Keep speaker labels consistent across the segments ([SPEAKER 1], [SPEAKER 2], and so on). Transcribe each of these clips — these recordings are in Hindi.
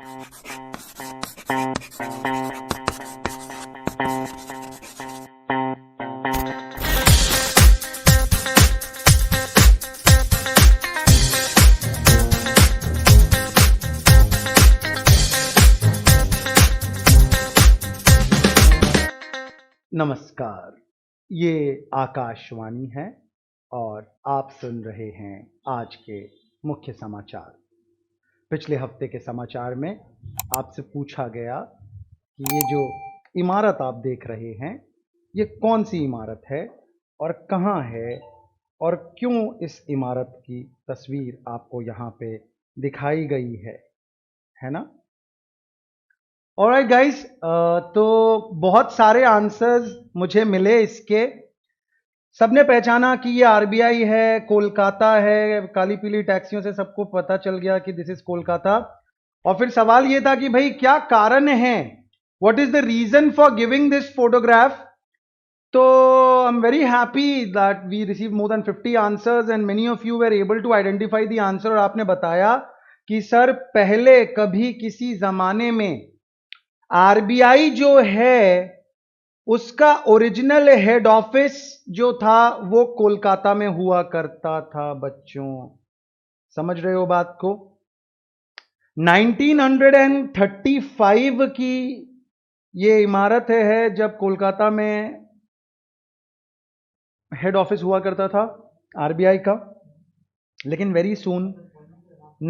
[SPEAKER 1] नमस्कार, ये आकाशवाणी है और आप सुन रहे हैं आज के मुख्य समाचार। पिछले हफ्ते के समाचार में आपसे पूछा गया कि ये जो इमारत आप देख रहे हैं, ये कौन सी इमारत है और कहाँ है और क्यों इस इमारत की तस्वीर आपको यहाँ पे दिखाई गई है ना? ऑलराइट गाइस, तो बहुत सारे आंसर्स मुझे मिले इसके। सबने पहचाना कि ये आरबीआई है, कोलकाता है, काली पीली टैक्सियों से सबको पता चल गया कि दिस इज कोलकाता। और फिर सवाल ये था कि भाई क्या कारण है, what is the reason for giving this photograph. तो I am very happy that we receive more than 50 answers and many of you were able to identify the answer. और आपने बताया कि सर पहले कभी किसी जमाने में आरबीआई जो है उसका ओरिजिनल हेड ऑफिस जो था वो कोलकाता में हुआ करता था। बच्चों समझ रहे हो बात को? 1935 की ये इमारत है जब कोलकाता में हेड ऑफिस हुआ करता था आरबीआई का। लेकिन वेरी सून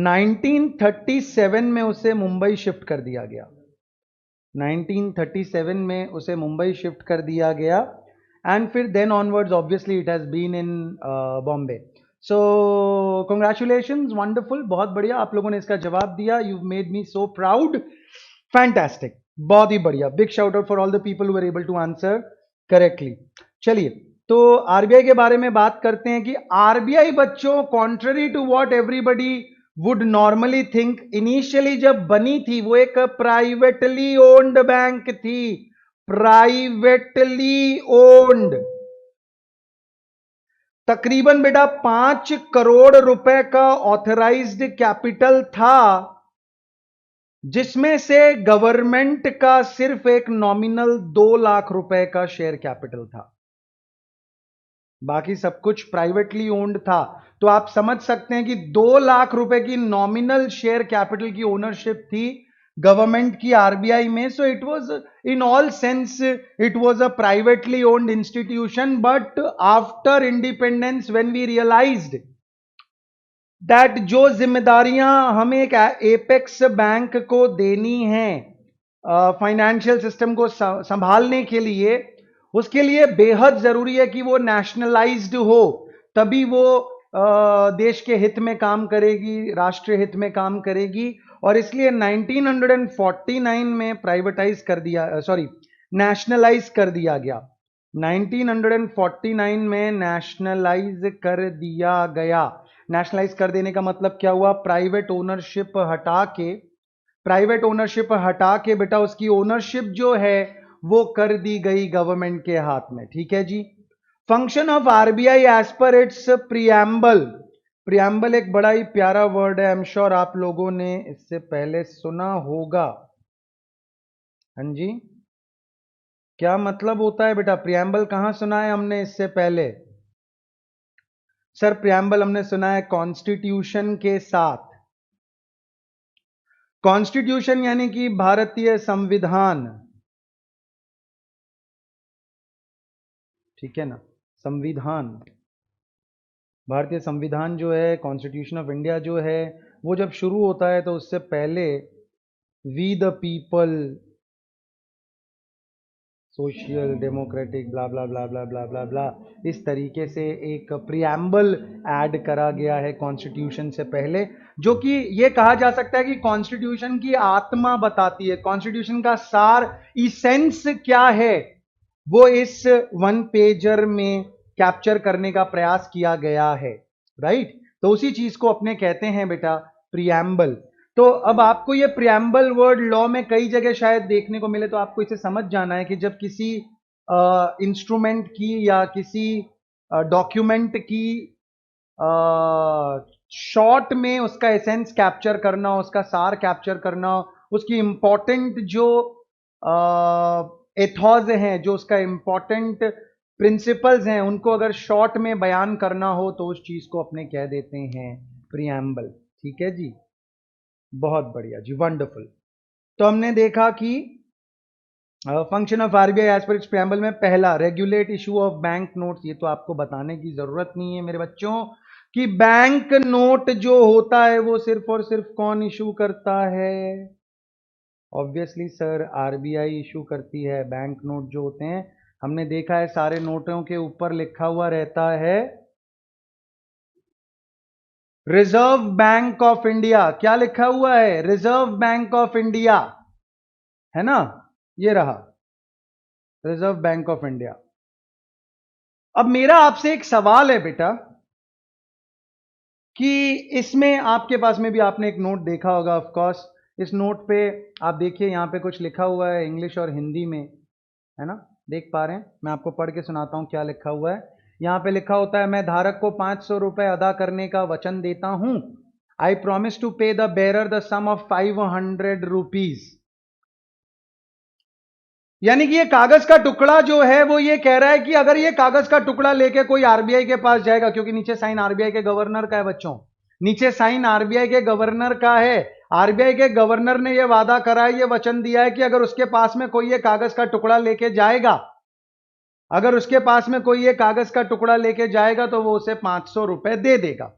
[SPEAKER 1] 1937 में उसे मुंबई शिफ्ट कर दिया गया। 1937 में उसे मुंबई शिफ्ट कर दिया गया एंड फिर then onwards obviously it has been in Bombay. So congratulations, wonderful, बहुत बढ़िया, आप लोगों ने इसका जवाब दिया। You made me so proud, fantastic, बहुत ही बढ़िया। Big shout out for all the people who were able to answer correctly. चलिए, तो आरबीआई के बारे में बात करते हैं कि आरबीआई बच्चों, contrary to what everybody would normally think, initially जब बनी थी वो एक प्राइवेटली ओन्ड बैंक थी। Privately owned. तकरीबन बेटा 5 करोड़ रुपए का ऑथराइज्ड कैपिटल था, जिसमें से गवर्नमेंट का सिर्फ एक नॉमिनल 2 लाख रुपए का शेयर कैपिटल था। बाकी सब कुछ प्राइवेटली ओन्ड था। तो आप समझ सकते हैं कि 2 लाख रुपए की नॉमिनल शेयर कैपिटल की ओनरशिप थी गवर्नमेंट की आरबीआई में। So it was in all sense it was a privately owned institution. But after independence when we realised that जो जिम्मेदारियां हमें एक एपेक्स बैंक को देनी है फाइनेंशियल सिस्टम को संभालने के लिए, उसके लिए बेहद जरूरी है कि वो नेशनलाइज्ड हो, तभी वो देश के हित में काम करेगी, राष्ट्रीय हित में काम करेगी। और इसलिए 1949 में प्राइवेटाइज कर दिया, नेशनलाइज कर दिया गया। 1949 में नेशनलाइज कर दिया गया। नेशनलाइज कर देने का मतलब क्या हुआ? प्राइवेट ओनरशिप हटा के बेटा उसकी ओनरशिप जो है वो कर दी गई गवर्नमेंट के हाथ में। ठीक है जी। Function of RBI as per its preamble. Preamble एक बड़ा ही प्यारा वर्ड है, आई एम श्योर आप लोगों ने इससे पहले सुना होगा। हाँ जी, क्या मतलब होता है बेटा प्रियम्बल? कहां सुना है हमने इससे पहले? सर प्रियम्बल हमने सुना है कॉन्स्टिट्यूशन के साथ। कॉन्स्टिट्यूशन यानी कि भारतीय संविधान, ठीक है ना? संविधान, भारतीय संविधान जो है, कॉन्स्टिट्यूशन ऑफ इंडिया जो है, वो जब शुरू होता है तो उससे पहले we the people, social democratic, blah blah blah blah blah blah blah, इस तरीके से एक प्रियम्बल ऐड करा गया है कॉन्स्टिट्यूशन से पहले, जो कि ये कहा जा सकता है कि कॉन्स्टिट्यूशन की आत्मा बताती है, कॉन्स्टिट्यूशन का सार, इसेंस क्या है, वो इस 1 पेजर में कैप्चर करने का प्रयास किया गया है। राइट? तो उसी चीज को अपने कहते हैं बेटा प्रियम्बल। तो अब आपको ये प्रियम्बल वर्ड लॉ में कई जगह शायद देखने को मिले, तो आपको इसे समझ जाना है कि जब किसी इंस्ट्रूमेंट की या किसी डॉक्यूमेंट की शॉर्ट में उसका एसेंस कैप्चर करना, उसका सार कैप्चर करना, उसकी इंपॉर्टेंट जो एथॉज हैं, जो उसका इंपॉर्टेंट प्रिंसिपल्स हैं, उनको अगर शॉर्ट में बयान करना हो तो उस चीज को अपने कह देते हैं प्रियम्बल। ठीक है जी, बहुत बढ़िया जी, वंडरफुल। तो हमने देखा कि function of RBI as per its preamble में पहला, regulate issue of bank notes. ये तो आपको बताने की जरूरत नहीं है मेरे बच्चों कि बैंक नोट जो होता है वो सिर्फ और सिर्फ कौन इशू करता है? ऑब्वियसली सर, आरबीआई इशू करती है। बैंक नोट जो होते हैं, हमने देखा है सारे नोटों के ऊपर लिखा हुआ रहता है रिजर्व बैंक ऑफ इंडिया। क्या लिखा हुआ है? रिजर्व बैंक ऑफ इंडिया, है ना? ये रहा रिजर्व बैंक ऑफ इंडिया। अब मेरा आपसे एक सवाल है बेटा कि इसमें आपके पास में भी आपने एक नोट देखा होगा ऑफ कोर्स। इस नोट पे आप देखिए, यहां पे कुछ लिखा हुआ है इंग्लिश और हिंदी में, है ना? देख पा रहे हैं? मैं आपको पढ़ के सुनाता हूं क्या लिखा हुआ है। यहां पे लिखा होता है, मैं धारक को 500 रुपए अदा करने का वचन देता हूं। I promise to pay the bearer the sum of 500 rupees. यानी कि ये कागज का टुकड़ा जो है वो ये कह रहा है कि अगर ये कागज का टुकड़ा लेके कोई आरबीआई के पास जाएगा, क्योंकि नीचे साइन आरबीआई के गवर्नर का है बच्चों, नीचे साइन आरबीआई के गवर्नर का है। आरबीआई के गवर्नर ने ये वादा करा है, ये वचन दिया है कि अगर उसके पास में कोई ये कागज का टुकड़ा लेके जाएगा, अगर उसके पास में कोई ये कागज का टुकड़ा लेके जाएगा तो वो उसे 500 रुपए दे देगा।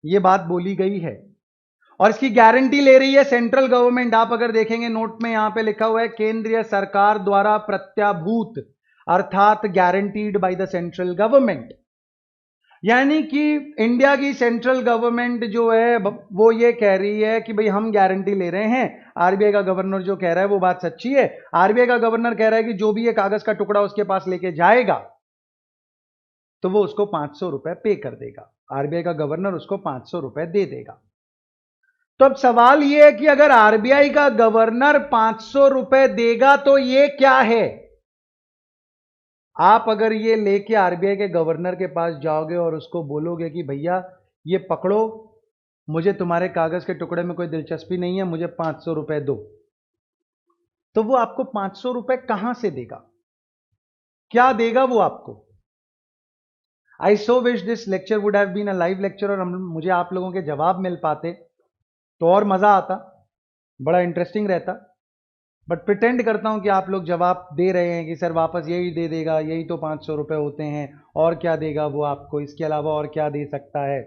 [SPEAKER 1] ये बात बोली गई है और इसकी गारंटी ले रही है सेंट्रल गवर्नमेंट। आप अगर देखेंगे नोट में यहां पे लिखा हुआ है केंद्रीय सरकार द्वारा प्रत्याभूत, अर्थात guaranteed by the central government. यानी कि इंडिया की सेंट्रल गवर्नमेंट जो है वो ये कह रही है कि भाई हम गारंटी ले रहे हैं। आरबीआई का गवर्नर जो कह रहा है वो बात सच्ची है। आरबीआई का गवर्नर कह रहा है कि जो भी ये कागज का टुकड़ा उसके पास लेके जाएगा तो वो उसको 500 रुपए पे कर देगा। आरबीआई का गवर्नर उसको 500 रुपए दे देगा। तो अब सवाल यह है कि अगर आरबीआई का गवर्नर 500 रुपए देगा तो ये क्या है? आप अगर ये लेके आरबीआई के गवर्नर के पास जाओगे और उसको बोलोगे कि भैया ये पकड़ो, मुझे तुम्हारे कागज के टुकड़े में कोई दिलचस्पी नहीं है, मुझे 500 रुपए दो, तो वो आपको 500 रुपए कहां से देगा? क्या देगा वो आपको? I so wish this lecture would have been a live lecture और मुझे आप लोगों के जवाब मिल पाते तो और मजा आता, बड़ा इंटरेस्टिंग रहता। बट प्रिटेंड करता हूं कि आप लोग जवाब दे रहे हैं कि सर वापस यही दे देगा, यही तो 500 रुपए होते हैं, और क्या देगा वो आपको, इसके अलावा और क्या दे सकता है?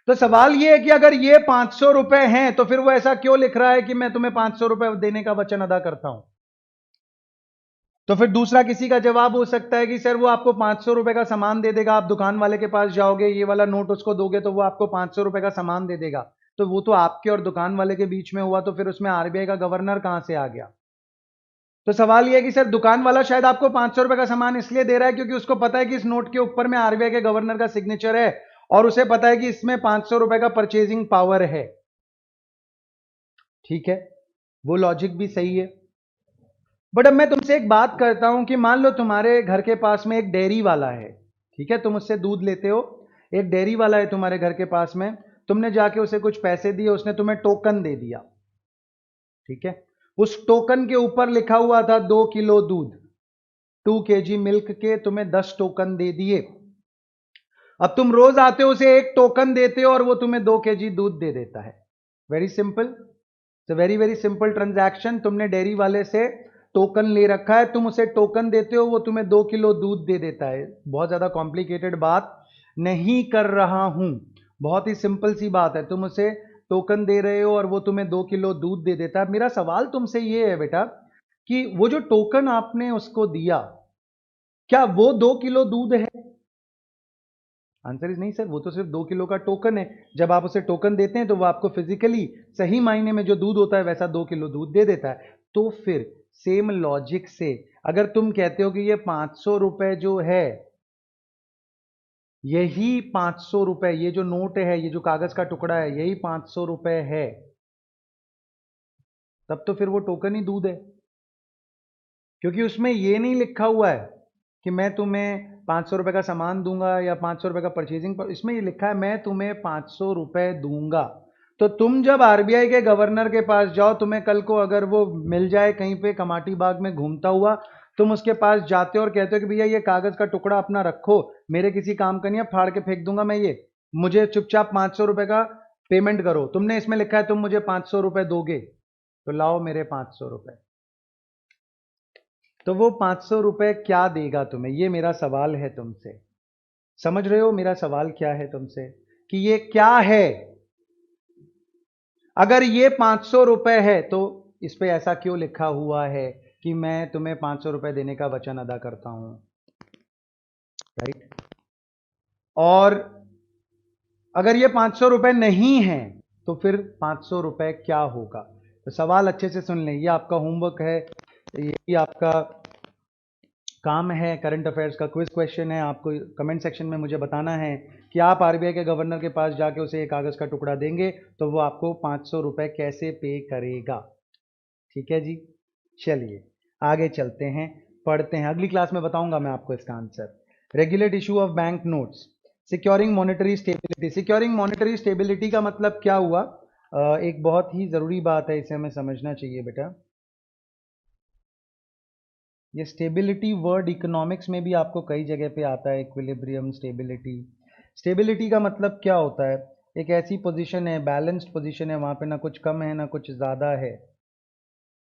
[SPEAKER 1] तो सवाल ये है कि अगर ये 500 रुपए हैं तो फिर वो ऐसा क्यों लिख रहा है कि मैं तुम्हें 500 रुपए देने का वचन अदा करता हूं? तो फिर दूसरा किसी का जवाब हो सकता है कि सर वो आपको 500 रुपए का सामान दे देगा। आप दुकान वाले के पास जाओगे, ये वाला नोट उसको दोगे तो वो आपको 500 रुपए का सामान दे देगा। तो वो तो आपके और दुकान वाले के बीच में हुआ, तो फिर उसमें आरबीआई का गवर्नर कहां से आ गया? तो सवाल यह है कि सर दुकान वाला शायद आपको 500 रुपए का सामान इसलिए दे रहा है क्योंकि उसको पता है कि इस नोट के ऊपर में आरबीआई के गवर्नर का सिग्नेचर है और उसे पता है कि इसमें 500 रुपए का परचेजिंग पावर है। ठीक है, वो लॉजिक भी सही है। बट अब मैं तुमसे एक बात करता हूं कि मान लो तुम्हारे घर के पास में एक डेयरी वाला है, ठीक है, तुम उससे दूध लेते हो, एक डेयरी वाला है तुम्हारे घर के पास में, तुमने जाके उसे कुछ पैसे दिए, उसने तुम्हें टोकन दे दिया, ठीक है। उस टोकन के ऊपर लिखा हुआ था 2 किलो दूध, 2 kg मिल्क के तुम्हें 10 टोकन दे दिए। अब तुम रोज आते हो, उसे एक टोकन देते हो और वो तुम्हें 2 kg दूध दे देता है। Very simple, very very simple transaction. तुमने डेयरी वाले से टोकन ले रखा है, तुम उसे टोकन देते हो, वो तुम्हें 2 किलो दूध दे देता है। बहुत ज्यादा कॉम्प्लिकेटेड बात नहीं कर रहा हूं, बहुत ही सिंपल सी बात है। तुम उसे टोकन दे रहे हो और वो तुम्हें 2 किलो दूध दे देता है। मेरा सवाल तुमसे ये है बेटा कि वो जो टोकन आपने उसको दिया, क्या वो 2 किलो दूध है? आंसर इज नहीं सर, वो तो सिर्फ 2 किलो का टोकन है। जब आप उसे टोकन देते हैं तो वो आपको फिजिकली सही मायने में जो दूध होता है वैसा 2 किलो दूध दे देता है। तो फिर सेम लॉजिक से अगर तुम कहते हो कि ये 500 रुपए जो है, यही 500 रुपए, ये जो नोट है, ये जो कागज का टुकड़ा है, यही 500 रुपए है, तब तो फिर वो टोकन ही दूध है। क्योंकि उसमें ये नहीं लिखा हुआ है कि मैं तुम्हें 500 रुपए का सामान दूंगा या 500 रुपए का परचेजिंग, पर इसमें ये लिखा है मैं तुम्हें 500 रुपए दूंगा। तो तुम जब आरबीआई के गवर्नर के पास जाओ, तुम्हें कल को अगर वो मिल जाए कहीं पे कमाटी बाग में घूमता हुआ, तुम उसके पास जाते हो और कहते हो कि भैया ये कागज का टुकड़ा अपना रखो, मेरे किसी काम का नहीं है, फाड़ के फेंक दूंगा मैं ये, मुझे चुपचाप 500 रुपए का पेमेंट करो, तुमने इसमें लिखा है तुम मुझे 500 रुपए दोगे, तो लाओ मेरे 500 रुपए। तो वो 500 रुपए क्या देगा तुम्हें, ये मेरा सवाल है तुमसे। समझ रहे हो मेरा सवाल क्या है तुमसे, कि ये क्या है? अगर ये 500 रुपए है तो इस पे ऐसा क्यों लिखा हुआ है कि मैं तुम्हें 500 रुपए देने का वचन अदा करता हूं, राइट? और अगर ये 500 रुपए नहीं है तो फिर 500 रुपए क्या होगा? तो सवाल अच्छे से सुन लें, ये आपका होमवर्क है, ये आपका काम है, करंट अफेयर्स का क्विज क्वेश्चन है। आपको कमेंट सेक्शन में मुझे बताना है कि आप आरबीआई के गवर्नर के पास जाके उसे एक कागज का टुकड़ा देंगे तो वो आपको 500 रुपए कैसे पे करेगा। ठीक है जी, चलिए आगे चलते हैं, पढ़ते हैं। अगली क्लास में बताऊंगा मैं आपको इसका answer. Regulate issue of bank notes, securing monetary stability. Securing monetary stability का मतलब क्या हुआ? एक बहुत ही जरूरी बात है, इसे हमें समझना चाहिए बेटा। ये स्टेबिलिटी वर्ड इकोनॉमिक्स में भी आपको कई जगह पे आता है, इक्विलिब्रियम, स्टेबिलिटी। स्टेबिलिटी का मतलब क्या होता है? एक ऐसी पोजीशन है, बैलेंस्ड पोजीशन है, वहां पे ना कुछ कम है ना कुछ ज़्यादा है।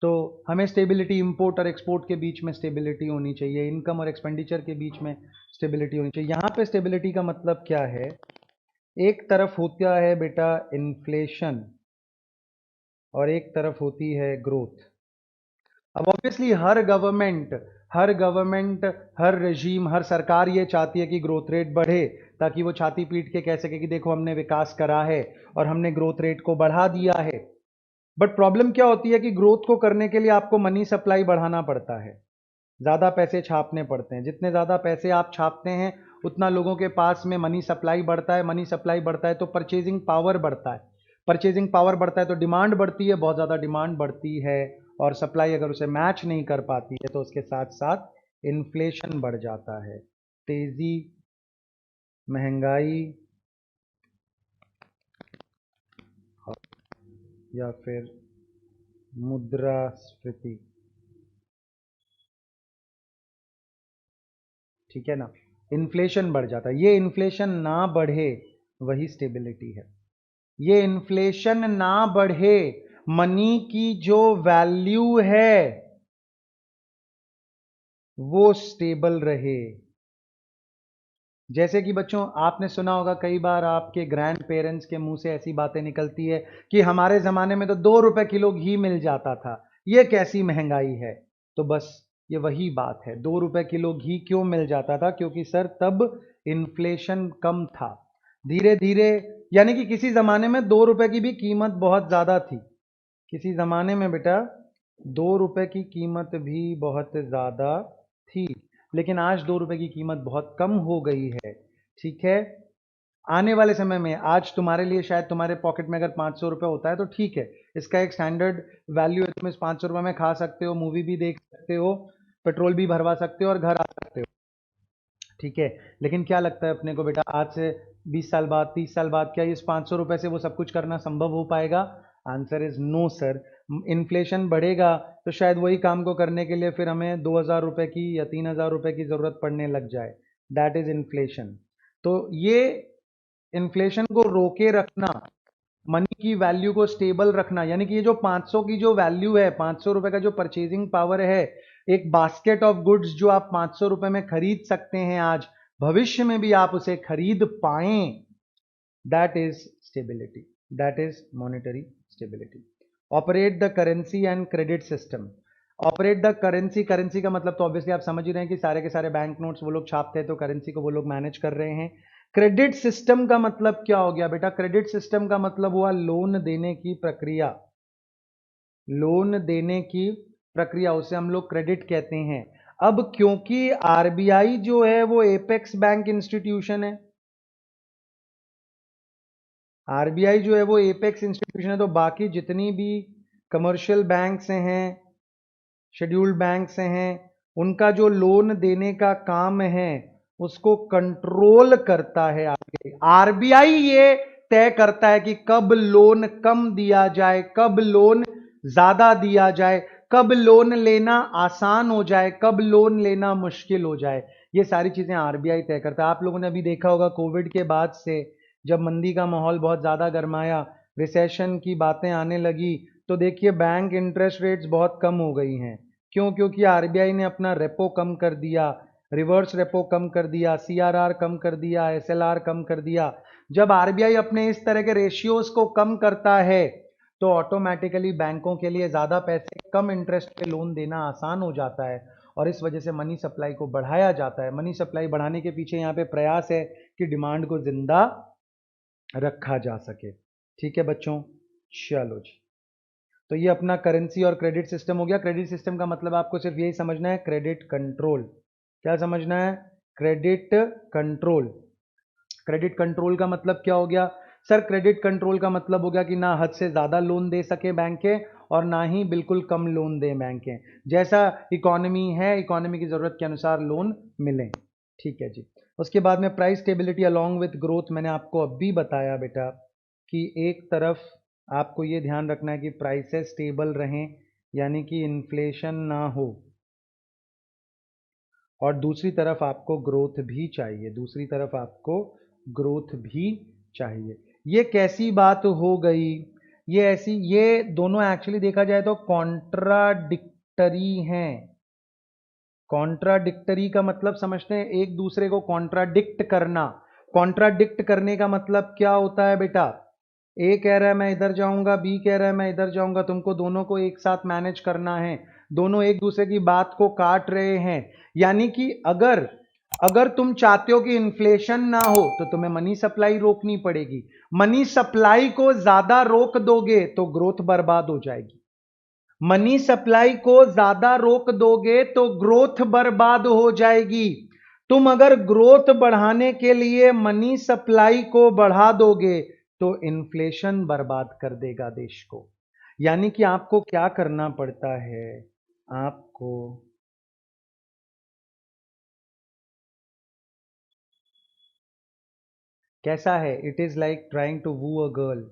[SPEAKER 1] तो हमें स्टेबिलिटी, इंपोर्ट और एक्सपोर्ट के बीच में स्टेबिलिटी होनी चाहिए, इनकम और एक्सपेंडिचर के बीच में स्टेबिलिटी होनी चाहिए। यहाँ पे स्टेबिलिटी का मतलब क्या है? एक तरफ होता है बेटा इन्फ्लेशन और एक तरफ होती है ग्रोथ। अब ऑब्वियसली हर गवर्नमेंट, हर रेजीम, हर सरकार ये चाहती है कि ग्रोथ रेट बढ़े, ताकि वो छाती पीट के कह सके कि देखो हमने विकास करा है और हमने ग्रोथ रेट को बढ़ा दिया है। बट प्रॉब्लम क्या होती है कि ग्रोथ को करने के लिए आपको मनी सप्लाई बढ़ाना पड़ता है, ज़्यादा पैसे छापने पड़ते हैं। जितने ज़्यादा पैसे आप छापते हैं उतना लोगों के पास में मनी सप्लाई बढ़ता है, मनी सप्लाई बढ़ता है तो परचेजिंग पावर बढ़ता है, परचेजिंग पावर बढ़ता है तो डिमांड बढ़ती है, बहुत ज़्यादा डिमांड बढ़ती है और सप्लाई अगर उसे मैच नहीं कर पाती है तो उसके साथ साथ इन्फ्लेशन बढ़ जाता है, तेज़ी, महंगाई या फिर मुद्रास्फीति। ठीक है ना, इन्फ्लेशन बढ़ जाता है। ये इन्फ्लेशन ना बढ़े वही स्टेबिलिटी है। ये इन्फ्लेशन ना बढ़े, मनी की जो वैल्यू है वो स्टेबल रहे। जैसे कि बच्चों आपने सुना होगा कई बार आपके ग्रैंड पेरेंट्स के मुंह से ऐसी बातें निकलती है कि हमारे जमाने में तो 2 रुपए किलो घी मिल जाता था, ये कैसी महंगाई है। तो बस ये वही बात है, 2 रुपए किलो घी क्यों मिल जाता था? क्योंकि सर तब इन्फ्लेशन कम था। धीरे धीरे, यानी कि किसी जमाने में 2 रुपए की भी कीमत बहुत ज्यादा थी। किसी जमाने में बेटा 2 रुपए की कीमत भी बहुत ज्यादा थी, लेकिन आज 2 रुपए की कीमत बहुत कम हो गई है। ठीक है, आने वाले समय में आज तुम्हारे लिए शायद तुम्हारे पॉकेट में अगर 500 रुपये होता है तो ठीक है, इसका एक स्टैंडर्ड वैल्यू है, तुम इस 500 रुपये में खा सकते हो, मूवी भी देख सकते हो, पेट्रोल भी भरवा सकते हो और घर आ सकते हो। ठीक है, लेकिन क्या लगता है अपने को बेटा, आज से 20 साल बाद, 30 साल बाद क्या इस 500 रुपये से वो सब कुछ करना संभव हो पाएगा? Answer is no sir. Inflation बढ़ेगा तो शायद वही काम को करने के लिए फिर हमें 2,000 रुपये की या 3,000 रुपये की ज़रूरत पड़ने लग जाए। That is inflation. तो ये इन्फ्लेशन को रोके रखना, मनी की वैल्यू को स्टेबल रखना, यानी कि ये जो 500 की जो वैल्यू है, 500 रुपए का जो परचेजिंग पावर है, एक बास्केट ऑफ गुड्स जो आप 500 रुपए में खरीद सकते हैं आज, भविष्य में भी आप उसे खरीद पाएं, that is stability, that is monetary stability. Operate the currency and credit system. Operate the currency, currency का मतलब तो ऑब्वियसली आप समझ ही रहे हैं कि सारे के सारे बैंक नोट्स वो लोग छापते हैं तो करेंसी को वो लोग मैनेज कर रहे हैं। क्रेडिट सिस्टम का मतलब क्या हो गया बेटा? क्रेडिट सिस्टम का मतलब हुआ लोन देने की प्रक्रिया, लोन देने की प्रक्रिया, उसे हम लोग क्रेडिट कहते हैं। अब क्योंकि आरबीआई जो है वो एपेक्स बैंक इंस्टीट्यूशन है, आरबीआई जो है वो एपेक्स इंस्टीट्यूशन है, तो बाकी जितनी भी कमर्शियल बैंक्स हैं, शेड्यूल्ड बैंक्स हैं, उनका जो लोन देने का काम है उसको कंट्रोल करता है आरबीआई। आरबीआई ये तय करता है कि कब लोन कम दिया जाए, कब लोन ज्यादा दिया जाए, कब लोन लेना आसान हो जाए, कब लोन लेना मुश्किल हो जाए। ये सारी चीजें आरबीआई तय करता है। आप लोगों ने अभी देखा होगा कोविड के बाद से जब मंदी का माहौल बहुत ज्यादा गर्माया, रिसेशन की बातें आने लगी, तो देखिए बैंक इंटरेस्ट रेट्स बहुत कम हो गई हैं। क्यों? क्योंकि आरबीआई ने अपना रेपो कम कर दिया, रिवर्स रेपो कम कर दिया, सीआरआर कम कर दिया, एसएलआर कम कर दिया। जब आरबीआई अपने इस तरह के रेशियोज को कम करता है तो ऑटोमेटिकली बैंकों के लिए ज्यादा पैसे कम इंटरेस्ट पे लोन देना आसान हो जाता है और इस वजह से मनी सप्लाई को बढ़ाया जाता है। मनी सप्लाई बढ़ाने के पीछे यहाँ पे प्रयास है कि डिमांड को जिंदा रखा जा सके। ठीक है बच्चों, चलो जी। तो ये अपना करेंसी और क्रेडिट सिस्टम हो गया। क्रेडिट सिस्टम का मतलब आपको सिर्फ यही समझना है, क्रेडिट कंट्रोल। क्या समझना है? Credit control. क्रेडिट कंट्रोल का मतलब क्या हो गया सर? क्रेडिट कंट्रोल का मतलब हो गया कि ना हद से ज्यादा लोन दे सके बैंकें और ना ही बिल्कुल कम लोन दें बैंकें। जैसा इकोनॉमी है, इकोनॉमी की जरूरत के अनुसार लोन मिले। ठीक है जी। उसके बाद में price stability along with growth. मैंने आपको अभी बताया बेटा कि एक तरफ आपको ये ध्यान रखना है कि प्राइसेस स्टेबल रहें, यानी कि इन्फ्लेशन ना हो, और दूसरी तरफ आपको ग्रोथ भी चाहिए, दूसरी तरफ आपको ग्रोथ भी चाहिए। ये कैसी बात हो गई? ये ऐसी, ये दोनों एक्चुअली देखा जाए तो कॉन्ट्राडिक्टरी हैं। कॉन्ट्राडिक्टरी का मतलब समझते हैं? एक दूसरे को कॉन्ट्राडिक्ट करना। कॉन्ट्राडिक्ट करने का मतलब क्या होता है बेटा? ए कह रहा है मैं इधर जाऊंगा, बी कह रहा है मैं इधर जाऊंगा, तुमको दोनों को एक साथ मैनेज करना है, दोनों एक दूसरे की बात को काट रहे हैं। यानी कि अगर अगर तुम चाहते हो कि इन्फ्लेशन ना हो तो तुम्हें मनी सप्लाई रोकनी पड़ेगी। मनी सप्लाई को ज्यादा रोक दोगे तो ग्रोथ बर्बाद हो जाएगी। मनी सप्लाई को ज्यादा रोक दोगे तो ग्रोथ बर्बाद हो जाएगी। तुम अगर ग्रोथ बढ़ाने के लिए मनी सप्लाई को बढ़ा दोगे तो इन्फ्लेशन बर्बाद कर देगा देश को। यानी कि आपको क्या करना पड़ता है? आपको कैसा है? It is like trying to woo a girl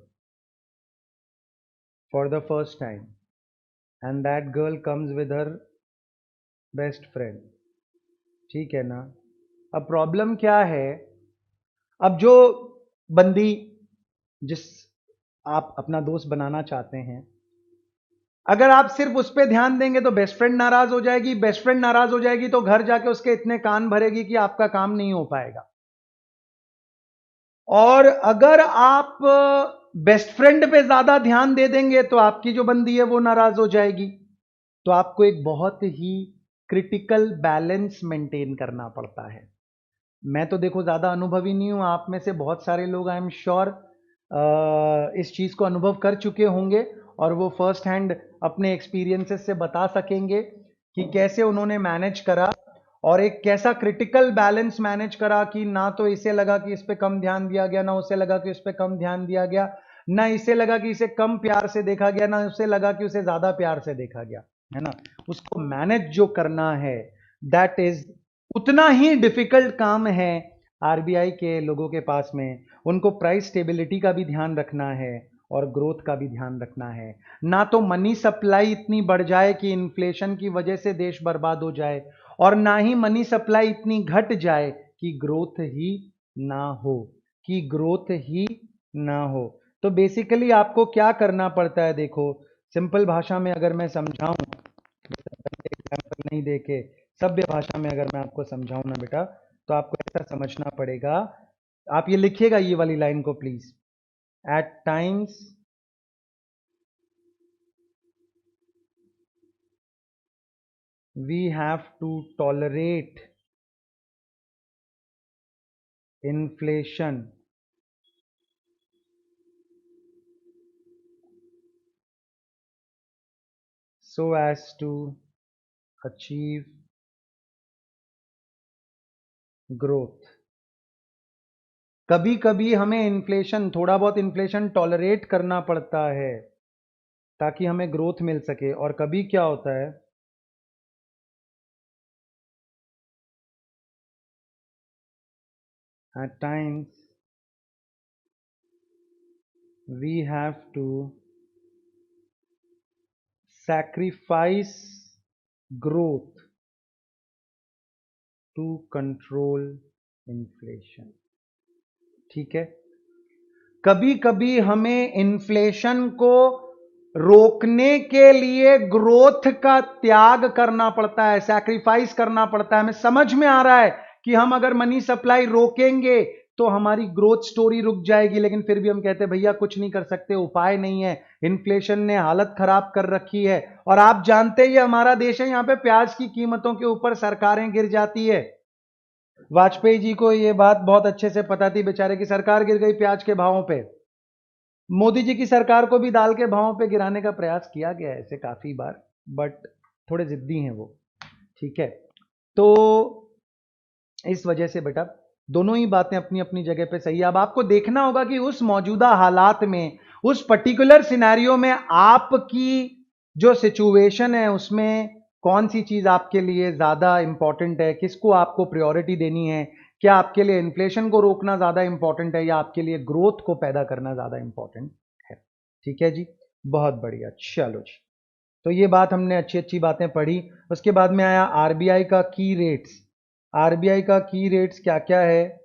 [SPEAKER 1] for the first time and that girl comes with her best friend. ठीक है ना? अब प्रॉब्लम क्या है? अब जो बंदी, जिस आप अपना दोस्त बनाना चाहते हैं, अगर आप सिर्फ उस पर ध्यान देंगे तो बेस्ट फ्रेंड नाराज हो जाएगी, बेस्ट फ्रेंड नाराज हो जाएगी तो घर जाके उसके इतने कान भरेगी कि आपका काम नहीं हो पाएगा। और अगर आप बेस्ट फ्रेंड पे ज्यादा ध्यान दे देंगे तो आपकी जो बंदी है वो नाराज हो जाएगी। तो आपको एक बहुत ही क्रिटिकल बैलेंस मेंटेन करना पड़ता है। मैं तो देखो ज्यादा अनुभवी नहीं हूं, आप में से बहुत सारे लोग आई एम श्योर इस चीज को अनुभव कर चुके होंगे और वो फर्स्ट हैंड अपने एक्सपीरियंसेस से बता सकेंगे कि कैसे उन्होंने मैनेज करा और एक कैसा क्रिटिकल बैलेंस मैनेज करा कि ना तो इसे लगा कि इस पे कम ध्यान दिया गया, ना उसे लगा कि उस पे कम ध्यान दिया गया, ना इसे लगा कि इसे कम प्यार से देखा गया, ना उसे लगा कि उसे ज्यादा प्यार से देखा गया, है ना? उसको मैनेज जो करना है दैट इज उतना ही डिफिकल्ट काम है आरबीआई के लोगों के पास में। उनको प्राइस स्टेबिलिटी का भी ध्यान रखना है और ग्रोथ का भी ध्यान रखना है। ना तो मनी सप्लाई इतनी बढ़ जाए कि इन्फ्लेशन की वजह से देश बर्बाद हो जाए और ना ही मनी सप्लाई इतनी घट जाए कि ग्रोथ ही ना हो, कि ग्रोथ ही ना हो। तो बेसिकली आपको क्या करना पड़ता है? देखो, सिंपल भाषा में अगर मैं समझाऊं, एग्जाम्पल नहीं देके सभ्य भाषा में अगर मैं आपको समझाऊं ना बेटा, तो आपको ऐसा समझना पड़ेगा। आप ये लिखिएगा ये वाली लाइन को please. At times we have to tolerate inflation so as to achieve growth। कभी कभी हमें इन्फ्लेशन, थोड़ा बहुत इन्फ्लेशन टॉलरेट करना पड़ता है ताकि हमें ग्रोथ मिल सके। और कभी क्या होता है, at times we have to sacrifice growth to control inflation। ठीक है, कभी कभी हमें इन्फ्लेशन को रोकने के लिए ग्रोथ का त्याग करना पड़ता है, सैक्रिफाइस करना पड़ता है। हमें समझ में आ रहा है कि हम अगर मनी सप्लाई रोकेंगे तो हमारी ग्रोथ स्टोरी रुक जाएगी, लेकिन फिर भी हम कहते हैं भैया कुछ नहीं कर सकते, उपाय नहीं है, इन्फ्लेशन ने हालत खराब कर रखी है। और आप जानते हैं ये हमारा देश है, यहां पे प्याज की कीमतों के ऊपर सरकारें गिर जाती है। वाजपेयी जी को ये बात बहुत अच्छे से पता थी बेचारे की, सरकार गिर गई प्याज के भावों पे। मोदी जी की सरकार को भी दाल के भावों पे गिराने का प्रयास किया गया है ऐसे काफी बार, बट थोड़े जिद्दी हैं वो। ठीक है, तो इस वजह से बेटा दोनों ही बातें अपनी अपनी जगह पे सही है। अब आपको देखना होगा कि उस मौजूदा हालात में, उस पर्टिकुलर सिनेरियो में आपकी जो सिचुएशन है उसमें कौन सी चीज आपके लिए ज्यादा इंपॉर्टेंट है, किसको आपको प्रायोरिटी देनी है। क्या आपके लिए इन्फ्लेशन को रोकना ज्यादा इंपॉर्टेंट है या आपके लिए ग्रोथ को पैदा करना ज्यादा इंपॉर्टेंट है। ठीक है जी, बहुत बढ़िया, चलो जी। तो ये बात हमने अच्छी अच्छी बातें पढ़ी। उसके बाद में आया आरबीआई का की रेट्स। आरबीआई का की रेट्स क्या क्या है?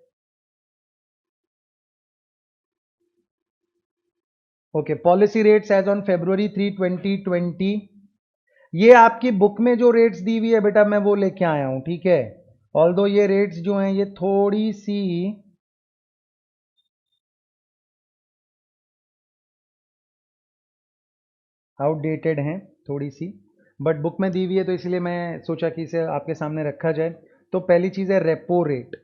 [SPEAKER 1] Okay, policy rates as on February 3, 2020। ये आपकी बुक में जो रेट्स दी हुई है बेटा मैं वो लेके आया हूं। ठीक है, ऑल्दो ये रेट्स जो हैं ये थोड़ी सी आउटडेटेड हैं थोड़ी सी, बट बुक में दी हुई है तो इसलिए मैं सोचा कि इसे आपके सामने रखा जाए। तो पहली चीज़ है रेपो रेट।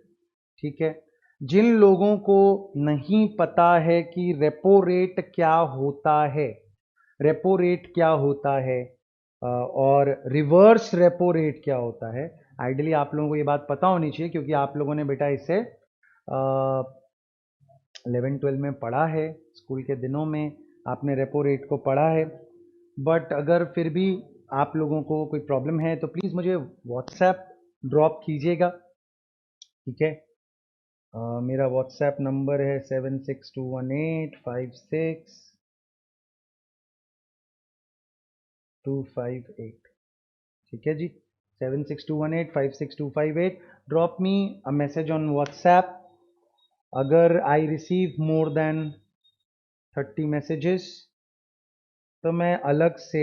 [SPEAKER 1] ठीक है, जिन लोगों को नहीं पता है कि रेपो रेट क्या होता है, रेपो रेट क्या होता है और रिवर्स रेपो रेट क्या होता है, आइडियली आप लोगों को ये बात पता होनी चाहिए क्योंकि आप लोगों ने बेटा इसे 11-12 में पढ़ा है, स्कूल के दिनों में आपने रेपो रेट को पढ़ा है। बट अगर फिर भी आप लोगों को कोई प्रॉब्लम है तो प्लीज़ मुझे व्हाट्सएप ड्रॉप कीजिएगा। ठीक है, मेरा व्हाट्सएप नंबर है 76218562258। ठीक है जी, 76218562258। Drop me a message on WhatsApp. अगर I receive more than 30 messages तो मैं अलग से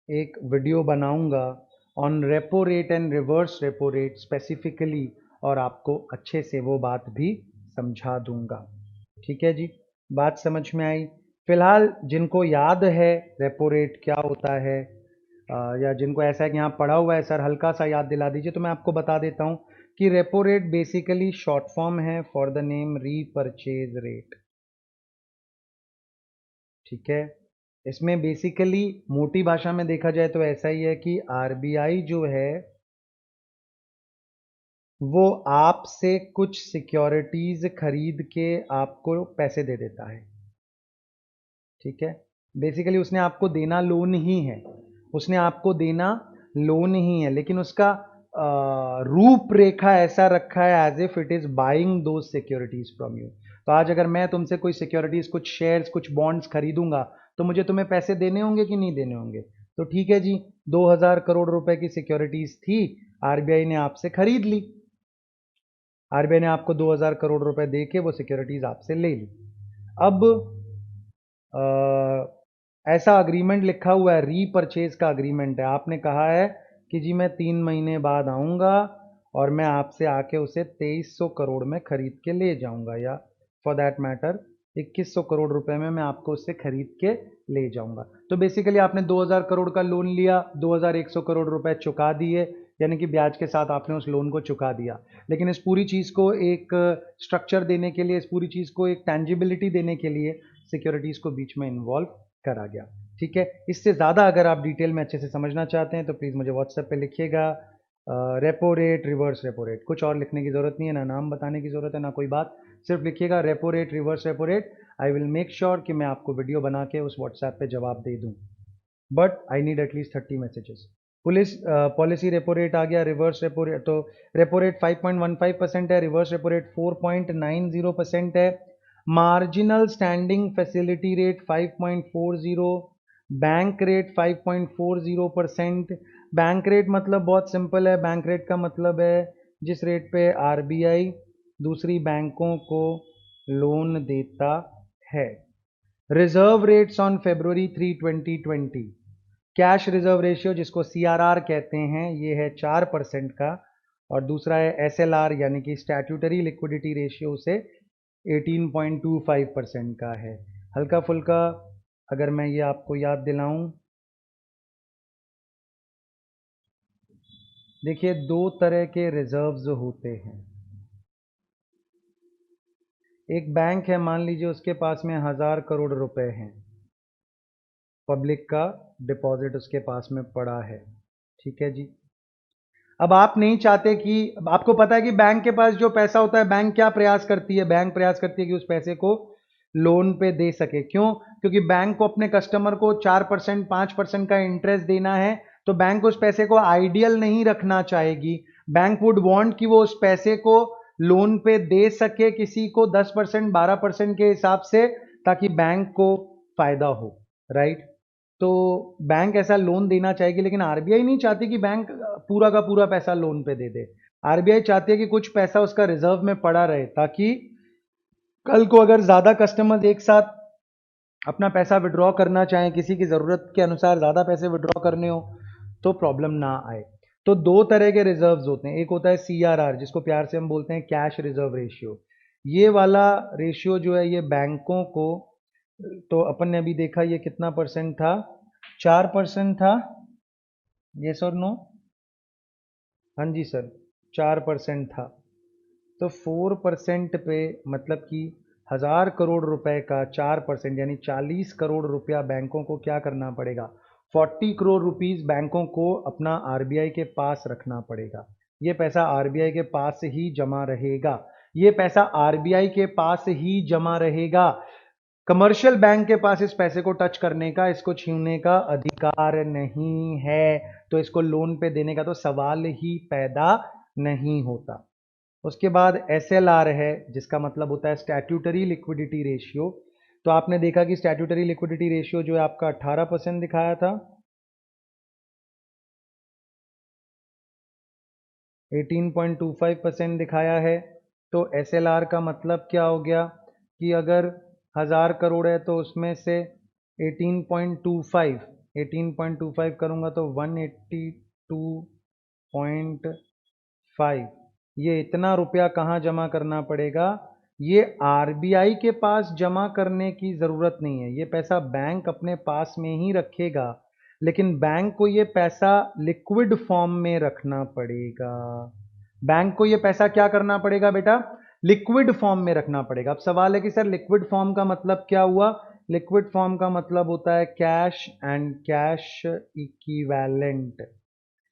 [SPEAKER 1] एक वीडियो बनाऊंगा on repo rate and reverse repo rate specifically, और आपको अच्छे से वो बात भी समझा दूंगा। ठीक है जी, बात समझ में आई? फिलहाल जिनको याद है रेपो रेट क्या होता है या जिनको ऐसा है कि यहाँ पढ़ा हुआ है सर हल्का सा याद दिला दीजिए, तो मैं आपको बता देता हूँ कि repo rate basically short form है for the name repurchase rate. ठीक है, इसमें बेसिकली मोटी भाषा में देखा जाए तो ऐसा ही है कि आरबीआई जो है वो आपसे कुछ सिक्योरिटीज खरीद के आपको पैसे दे देता है। ठीक है, बेसिकली उसने आपको देना लोन ही है, उसने आपको देना लोन ही है, लेकिन उसका रूपरेखा ऐसा रखा है as if it is buying two securities from you. तो आज अगर मैं तुमसे कोई सिक्योरिटीज, कुछ शेयर्स, कुछ बॉन्ड्स खरीदूंगा तो मुझे तुम्हें पैसे देने होंगे कि नहीं देने होंगे? तो ठीक है जी, 2000 करोड़ रुपए की सिक्योरिटीज थी, आरबीआई ने आपसे खरीद ली, आरबीआई ने आपको 2000 करोड़ रुपए दे के वो सिक्योरिटीज आपसे ले ली। अब ऐसा अग्रीमेंट लिखा हुआ है, रीपरचेज का अग्रीमेंट है। आपने कहा है कि जी मैं 3 महीने बाद आऊँगा और मैं आपसे आके उसे 2300 करोड़ में खरीद के ले जाऊँगा, या फॉर दैट मैटर 2100 करोड़ रुपए में मैं आपको उससे खरीद के ले जाऊँगा। तो बेसिकली आपने 2000 करोड़ का लोन लिया, 2100 करोड़ रुपए चुका दिए, यानी कि ब्याज के साथ आपने उस लोन को चुका दिया। लेकिन इस पूरी चीज़ को एक स्ट्रक्चर देने के लिए, इस पूरी चीज़ को एक टेंजिबिलिटी देने के लिए सिक्योरिटीज़ को बीच में इन्वॉल्व करा गया। ठीक है, इससे ज़्यादा अगर आप डिटेल में अच्छे से समझना चाहते हैं तो प्लीज़ मुझे व्हाट्सएप पे लिखिएगा। Repo rate, reverse repo rate, कुछ और लिखने की ज़रूरत नहीं है, ना नाम बताने की ज़रूरत है ना कोई बात, सिर्फ लिखिएगा repo rate, reverse repo rate. I will make sure कि मैं आपको वीडियो बना के उस व्हाट्सएप पे जवाब दे दूँ, but I need at least 30 messages. Police policy repo rate आ गया, रिवर्स रेपो रेट, तो रेपो रेट 5.15% है, रिवर्स रेपो रेट 4.90% है। Marginal standing facility rate 5.40, bank rate 5.40%। Bank rate मतलब बहुत सिंपल है, बैंक रेट का मतलब है जिस रेट पे आरबीआई दूसरी बैंकों को लोन देता है। Reserve rates on February 3, 2020। Cash reserve ratio जिसको सीआरआर कहते हैं ये है 4% का, और दूसरा है एसएलआर यानी कि स्टैट्यूटरी लिक्विडिटी रेशियो से 18.25% का है। हल्का फुल्का अगर मैं ये आपको याद दिलाऊं, देखिए दो तरह के रिजर्व्स होते हैं। एक बैंक है, मान लीजिए उसके पास में 1,000 करोड़ रुपए हैं, पब्लिक का डिपॉजिट उसके पास में पड़ा है, ठीक है जी। अब आप नहीं चाहते कि, आपको पता है कि बैंक के पास जो पैसा होता है, बैंक क्या प्रयास करती है, बैंक प्रयास करती है कि उस पैसे को लोन पे दे सके। क्यों? क्योंकि बैंक को अपने कस्टमर को 4% 5% का इंटरेस्ट देना है, तो बैंक उस पैसे को आइडियल नहीं रखना चाहेगी। बैंक वुड वांट कि वो उस पैसे को लोन पे दे सके किसी को 10% 12% के हिसाब से, ताकि बैंक को फायदा हो, राइट। तो बैंक ऐसा लोन देना चाहेगी, लेकिन आरबीआई नहीं चाहती कि बैंक पूरा का पूरा पैसा लोन पे दे दे। आरबीआई चाहती है कि कुछ पैसा उसका रिजर्व में पड़ा रहे, ताकि कल को अगर ज्यादा कस्टमर्स एक साथ अपना पैसा विड्रॉ करना चाहें, किसी की जरूरत के अनुसार ज्यादा पैसे विड्रॉ करने हो, तो प्रॉब्लम ना आए। तो दो तरह के रिजर्व्स होते हैं, एक होता है सीआरआर जिसको प्यार से हम बोलते हैं कैश रिजर्व रेशियो। ये वाला रेशियो जो है ये बैंकों को, तो अपन ने अभी देखा ये कितना परसेंट था, 4% था, यस और नो? हाँ जी सर, 4% था। तो 4% पे मतलब कि 1,000 करोड़ रुपए का 4% यानी 40 करोड़ रुपया बैंकों को क्या करना पड़ेगा, 40 करोड़ रुपीस बैंकों को अपना आरबीआई के पास रखना पड़ेगा। ये पैसा आरबीआई के पास ही जमा रहेगा, ये पैसा आरबीआई के पास ही जमा रहेगा। कमर्शियल बैंक के पास इस पैसे को टच करने का, इसको छीनने का अधिकार नहीं है, तो इसको लोन पे देने का तो सवाल ही पैदा नहीं होता। उसके बाद एसएलआर है जिसका मतलब होता है स्टैट्यूटरी लिक्विडिटी रेशियो। तो आपने देखा कि स्टैट्यूटरी लिक्विडिटी रेशियो जो है आपका 18% दिखाया था, 18.25% दिखाया है। तो एसएलआर का मतलब क्या हो गया कि अगर 1,000 करोड़ है तो उसमें से 18.25 18.25 करूंगा तो 182.5, ये इतना रुपया कहाँ जमा करना पड़ेगा, ये आरबीआई के पास जमा करने की ज़रूरत नहीं है, ये पैसा बैंक अपने पास में ही रखेगा, लेकिन बैंक को ये पैसा लिक्विड फॉर्म में रखना पड़ेगा। बैंक को ये पैसा क्या करना पड़ेगा बेटा, लिक्विड फॉर्म में रखना पड़ेगा। अब सवाल है कि सर लिक्विड फॉर्म का मतलब क्या हुआ? लिक्विड फॉर्म का मतलब होता है कैश एंड कैश इक्विवेलेंट,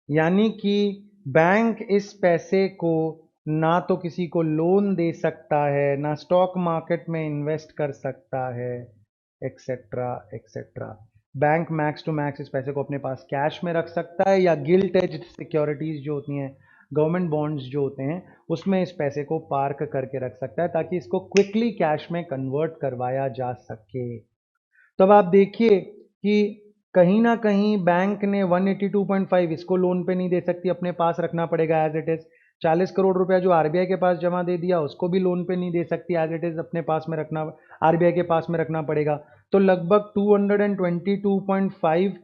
[SPEAKER 1] यानी कि बैंक इस पैसे को ना तो किसी को लोन दे सकता है, ना स्टॉक मार्केट में इन्वेस्ट कर सकता है, etcetera etcetera. Bank max to max इस पैसे को अपने पास कैश में रख सकता है, या गिल्ट एज सिक्योरिटीज जो होती हैं, गवर्नमेंट बॉन्ड्स जो होते हैं, उसमें इस पैसे को पार्क करके रख सकता है, ताकि इसको क्विकली कैश में कन्वर्ट करवाया जा सके। तो अब आप देखिए कि कहीं ना कहीं बैंक ने 182.5 इसको लोन पे नहीं दे सकती, अपने पास रखना पड़ेगा एज इट इज। 40 करोड़ रुपया जो आरबीआई के पास जमा दे दिया उसको भी लोन पे नहीं दे सकती, एज इट इज अपने पास में रखना, आरबीआई के पास में रखना पड़ेगा। तो लगभग 222.5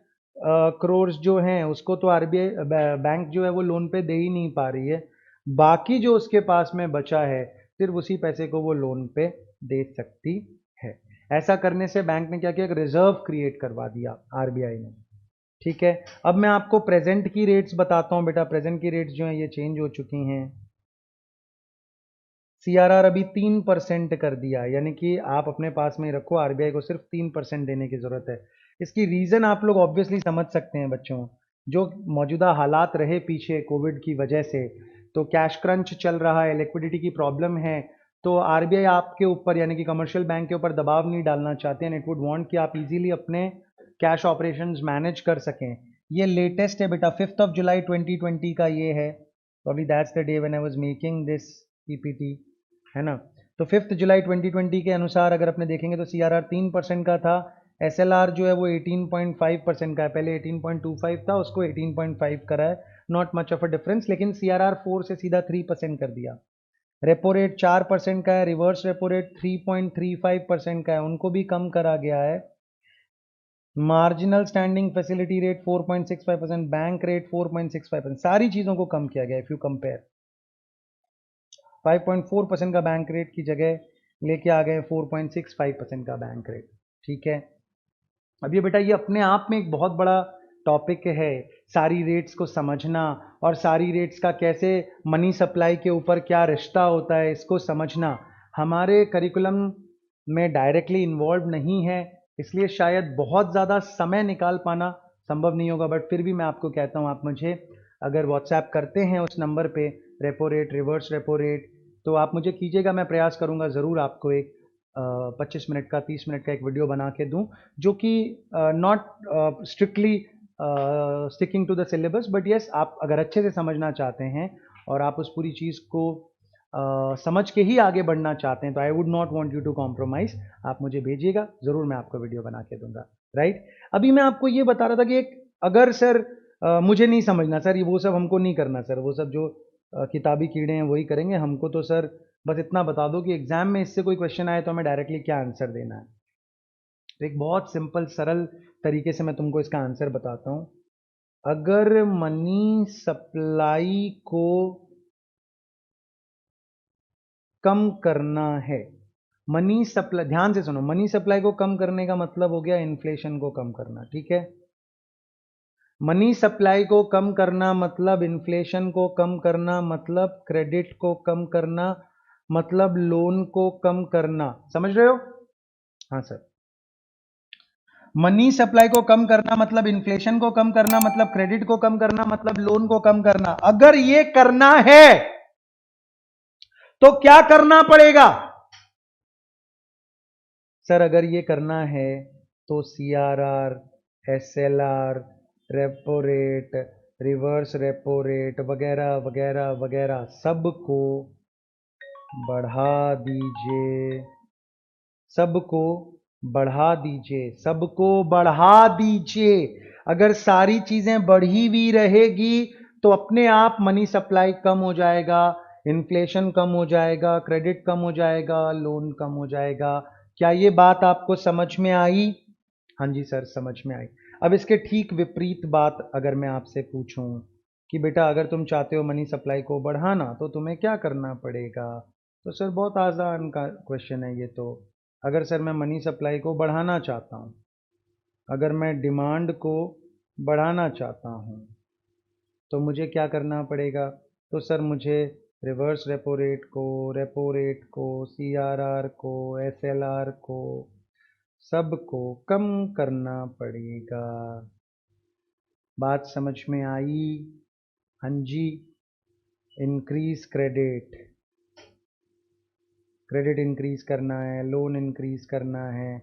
[SPEAKER 1] करोड़ जो हैं उसको तो आरबीआई बैंक जो है वो लोन पे दे ही नहीं पा रही है। बाकी जो उसके पास में बचा है सिर्फ उसी पैसे को वो लोन पे दे सकती है। ऐसा करने से बैंक ने क्या किया, एक रिजर्व क्रिएट करवा दिया आरबीआई ने, ठीक है। अब मैं आपको प्रेजेंट की रेट्स बताता हूं बेटा, प्रेजेंट की रेट्स जो हैं ये चेंज हो चुकी हैं। सीआरआर अभी 3% कर दिया, यानी कि आप अपने पास में ही रखो, आरबीआई को सिर्फ 3% देने की जरूरत है। इसकी रीजन आप लोग ऑब्वियसली समझ सकते हैं बच्चों, जो मौजूदा हालात रहे पीछे कोविड की वजह से, तो कैश क्रंच चल रहा है, लिक्विडिटी की प्रॉब्लम है, तो आरबीआई आपके ऊपर यानी कि कमर्शियल बैंक के ऊपर दबाव नहीं डालना चाहते हैं। इट वुड वांट कि आप इजीली अपने कैश ऑपरेशंस मैनेज कर सकें। ये लेटेस्ट है बेटा, 5 जुलाई 2020 का ये है, तो अभी that's the day when I was making this PPT, है ना। तो 5 जुलाई 2020 के अनुसार अगर अपने देखेंगे तो CRR 3% का था, SLR जो है वो 18.5% का है, पहले 18.25 था, उसको 18.5 करा है, not much of a difference, लेकिन CRR 4 से सीधा 3% कर दिया। रेपो रेट 4% का है, रिवर्स रेपो रेट 3.35% का है, उनको भी कम करा गया है। Marginal standing facility rate 4.65%, bank rate 4.65%, सारी चीज़ों को कम किया गया। इफ़ यू कंपेयर 5.4% का बैंक रेट की जगह लेके आ गए 4.65% का बैंक रेट। ठीक है, अब ये बेटा ये अपने आप में एक बहुत बड़ा टॉपिक है, सारी रेट्स को समझना और सारी रेट्स का कैसे मनी सप्लाई के ऊपर क्या रिश्ता होता है इसको समझना हमारे करिकुलम में डायरेक्टली इन्वॉल्व नहीं है, इसलिए शायद बहुत ज़्यादा समय निकाल पाना संभव नहीं होगा। बट फिर भी मैं आपको कहता हूँ, आप मुझे अगर व्हाट्सएप करते हैं उस नंबर पे repo rate, reverse repo rate, तो आप मुझे कीजिएगा, मैं प्रयास करूँगा ज़रूर आपको एक 25 मिनट का, 30 मिनट का एक वीडियो बना के दूं, जो कि not strictly sticking to the syllabus, but yes आप अगर अच्छे से समझना चाहते हैं और आप उस पूरी चीज़ को समझ के ही आगे बढ़ना चाहते हैं, तो I would not want you to compromise. आप मुझे भेजिएगा, ज़रूर मैं आपको वीडियो बना के दूंगा। राइट, अभी मैं आपको ये बता रहा था कि एक अगर सर मुझे नहीं समझना सर, ये वो सब हमको नहीं करना सर, वो सब जो किताबी कीड़े हैं वही करेंगे, हमको तो सर बस इतना बता दो कि एग्जाम में इससे कोई क्वेश्चन आए तो हमें डायरेक्टली क्या आंसर देना है। तो एक बहुत सिंपल सरल तरीके से मैं तुमको इसका आंसर बताता हूं। अगर मनी सप्लाई को कम करना है, मनी सप्लाई, ध्यान से सुनो, मनी सप्लाई को कम करने का मतलब हो गया इन्फ्लेशन को कम करना। ठीक है, मनी सप्लाई को कम करना मतलब इन्फ्लेशन को कम करना, मतलब क्रेडिट को कम करना, मतलब लोन को कम करना। समझ रहे हो? हाँ सर, मनी सप्लाई को कम करना मतलब इन्फ्लेशन को कम करना, मतलब क्रेडिट को कम करना, मतलब लोन को कम करना। अगर ये करना है तो क्या करना पड़ेगा सर? अगर ये करना है तो CRR, SLR, repo rate, reverse repo rate वगैरह वगैरह वगैरह सबको बढ़ा दीजिए, सबको बढ़ा दीजिए, सबको बढ़ा दीजिए। अगर सारी चीजें बढ़ी हुई रहेगी तो अपने आप मनी सप्लाई कम हो जाएगा, इन्फ्लेशन कम हो जाएगा, क्रेडिट कम हो जाएगा, लोन कम हो जाएगा। क्या ये बात आपको समझ में आई? हाँ जी सर, समझ में आई। अब इसके ठीक विपरीत बात अगर मैं आपसे पूछूं कि बेटा अगर तुम चाहते हो मनी सप्लाई को बढ़ाना तो तुम्हें क्या करना पड़ेगा, तो सर बहुत आसान का क्वेश्चन है ये तो। अगर सर मैं मनी सप्लाई को बढ़ाना चाहता हूँ, अगर मैं डिमांड को बढ़ाना चाहता हूँ तो मुझे क्या करना पड़ेगा, तो सर मुझे रिवर्स रेपो रेट को, CRR को, SLR को, सबको कम करना पड़ेगा। बात समझ में आई? हाँ जी, इंक्रीज क्रेडिट, क्रेडिट इंक्रीज करना है, लोन इंक्रीज करना है,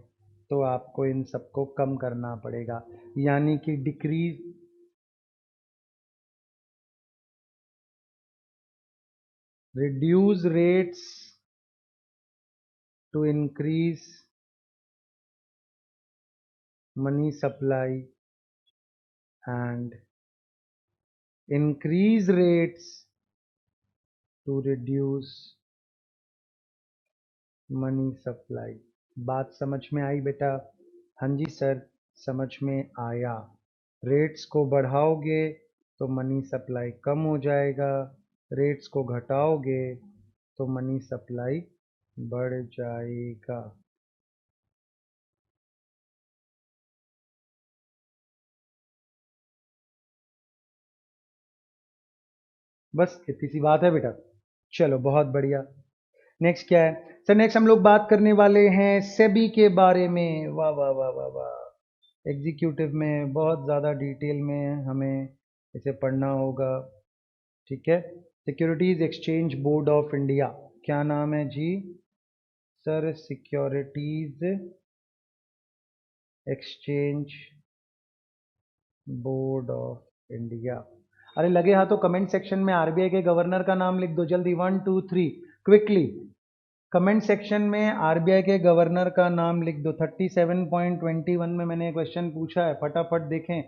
[SPEAKER 1] तो आपको इन सबको कम करना पड़ेगा, यानी कि decrease, reduce rates to increase money supply and increase rates to reduce money supply. बात समझ में आई बेटा? हाँ जी सर, समझ में आया। रेट्स को बढ़ाओगे तो मनी सप्लाई कम हो जाएगा, रेट्स को घटाओगे तो मनी सप्लाई बढ़ जाएगा। बस इतनी सी बात है बेटा। चलो बहुत बढ़िया। नेक्स्ट क्या है सर? नेक्स्ट हम लोग बात करने वाले हैं सेबी के बारे में। वाह वाह वाह वाह वाह, एग्जीक्यूटिव में बहुत ज़्यादा डिटेल में हमें इसे पढ़ना होगा। ठीक है, securities exchange board of India, क्या नाम है जी sir? Securities exchange board of India. अरे लगे हाँ तो कमेंट सेक्शन में RBI के गवर्नर का नाम लिख दो जल्दी, 1 2 3 क्विकली। कमेंट सेक्शन में आरबीआई के गवर्नर का नाम लिख दो। 37.21 में मैंने क्वेश्चन पूछा है, फटाफट देखें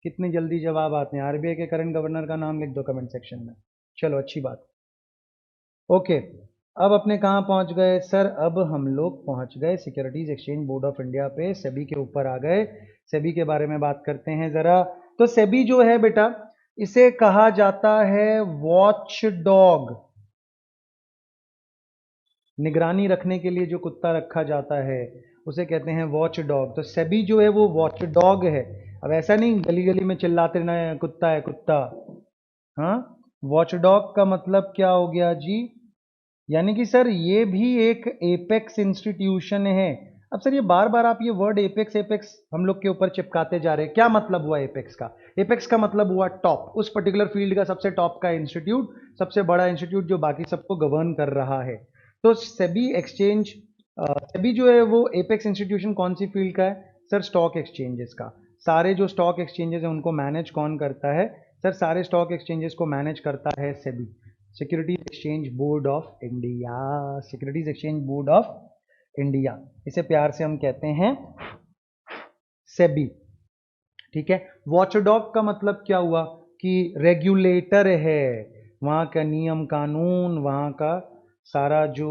[SPEAKER 1] कितनी जल्दी जवाब आते हैं। आरबीआई के करंट गवर्नर का नाम लिख दो कमेंट सेक्शन में। चलो अच्छी बात। ओके, अब अपने कहाँ पहुंच गए सर? अब हम लोग पहुंच गए securities exchange board of India पे, सेबी के ऊपर आ गए। सेबी के बारे में बात करते हैं जरा। तो सेबी जो है बेटा, इसे कहा जाता है वॉच डॉग। निगरानी रखने के लिए जो कुत्ता रखा जाता है उसे कहते हैं वॉच डॉग। तो सेबी जो है वो वॉच डॉग है। अब ऐसा नहीं गली गली में चिल्लाते रहना कुत्ता है कुत्ता। हाँ, वॉच डॉग का मतलब क्या हो गया जी? यानी कि सर ये भी एक एपेक्स इंस्टीट्यूशन है। अब सर ये बार बार आप ये वर्ड एपेक्स एपेक्स हम लोग के ऊपर चिपकाते जा रहे हैं, क्या मतलब हुआ एपेक्स का? एपेक्स का मतलब हुआ टॉप, उस पर्टिकुलर फील्ड का सबसे टॉप का इंस्टीट्यूट, सबसे बड़ा इंस्टीट्यूट जो बाकी सबको गवर्न कर रहा है। तो सेबी एक्सचेंज, सेबी जो है वो एपेक्स इंस्टीट्यूशन कौन सी फील्ड का है सर? स्टॉक एक्सचेंजेस का। सारे जो स्टॉक एक्सचेंजेस हैं उनको मैनेज कौन करता है सर? सारे स्टॉक एक्सचेंजेस को मैनेज करता है SEBI, securities exchange board of India. Securities exchange board of India, इसे प्यार से हम कहते हैं सेबी। ठीक है। वॉचडॉग का मतलब क्या हुआ कि रेगुलेटर है, वहां का नियम कानून, वहां का सारा जो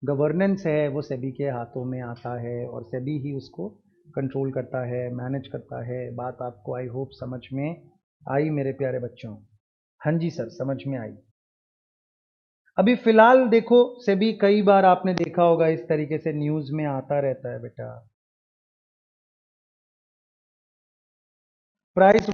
[SPEAKER 1] गवर्नेंस है वो सेबी के हाथों में आता है और सेबी ही उसको कंट्रोल करता है, मैनेज करता है। बात आपको आई होप समझ में आई मेरे प्यारे बच्चों? हाँ जी सर, समझ में आई। अभी फिलहाल देखो, सेबी कई बार आपने देखा होगा इस तरीके से न्यूज में आता रहता है बेटा। प्राइस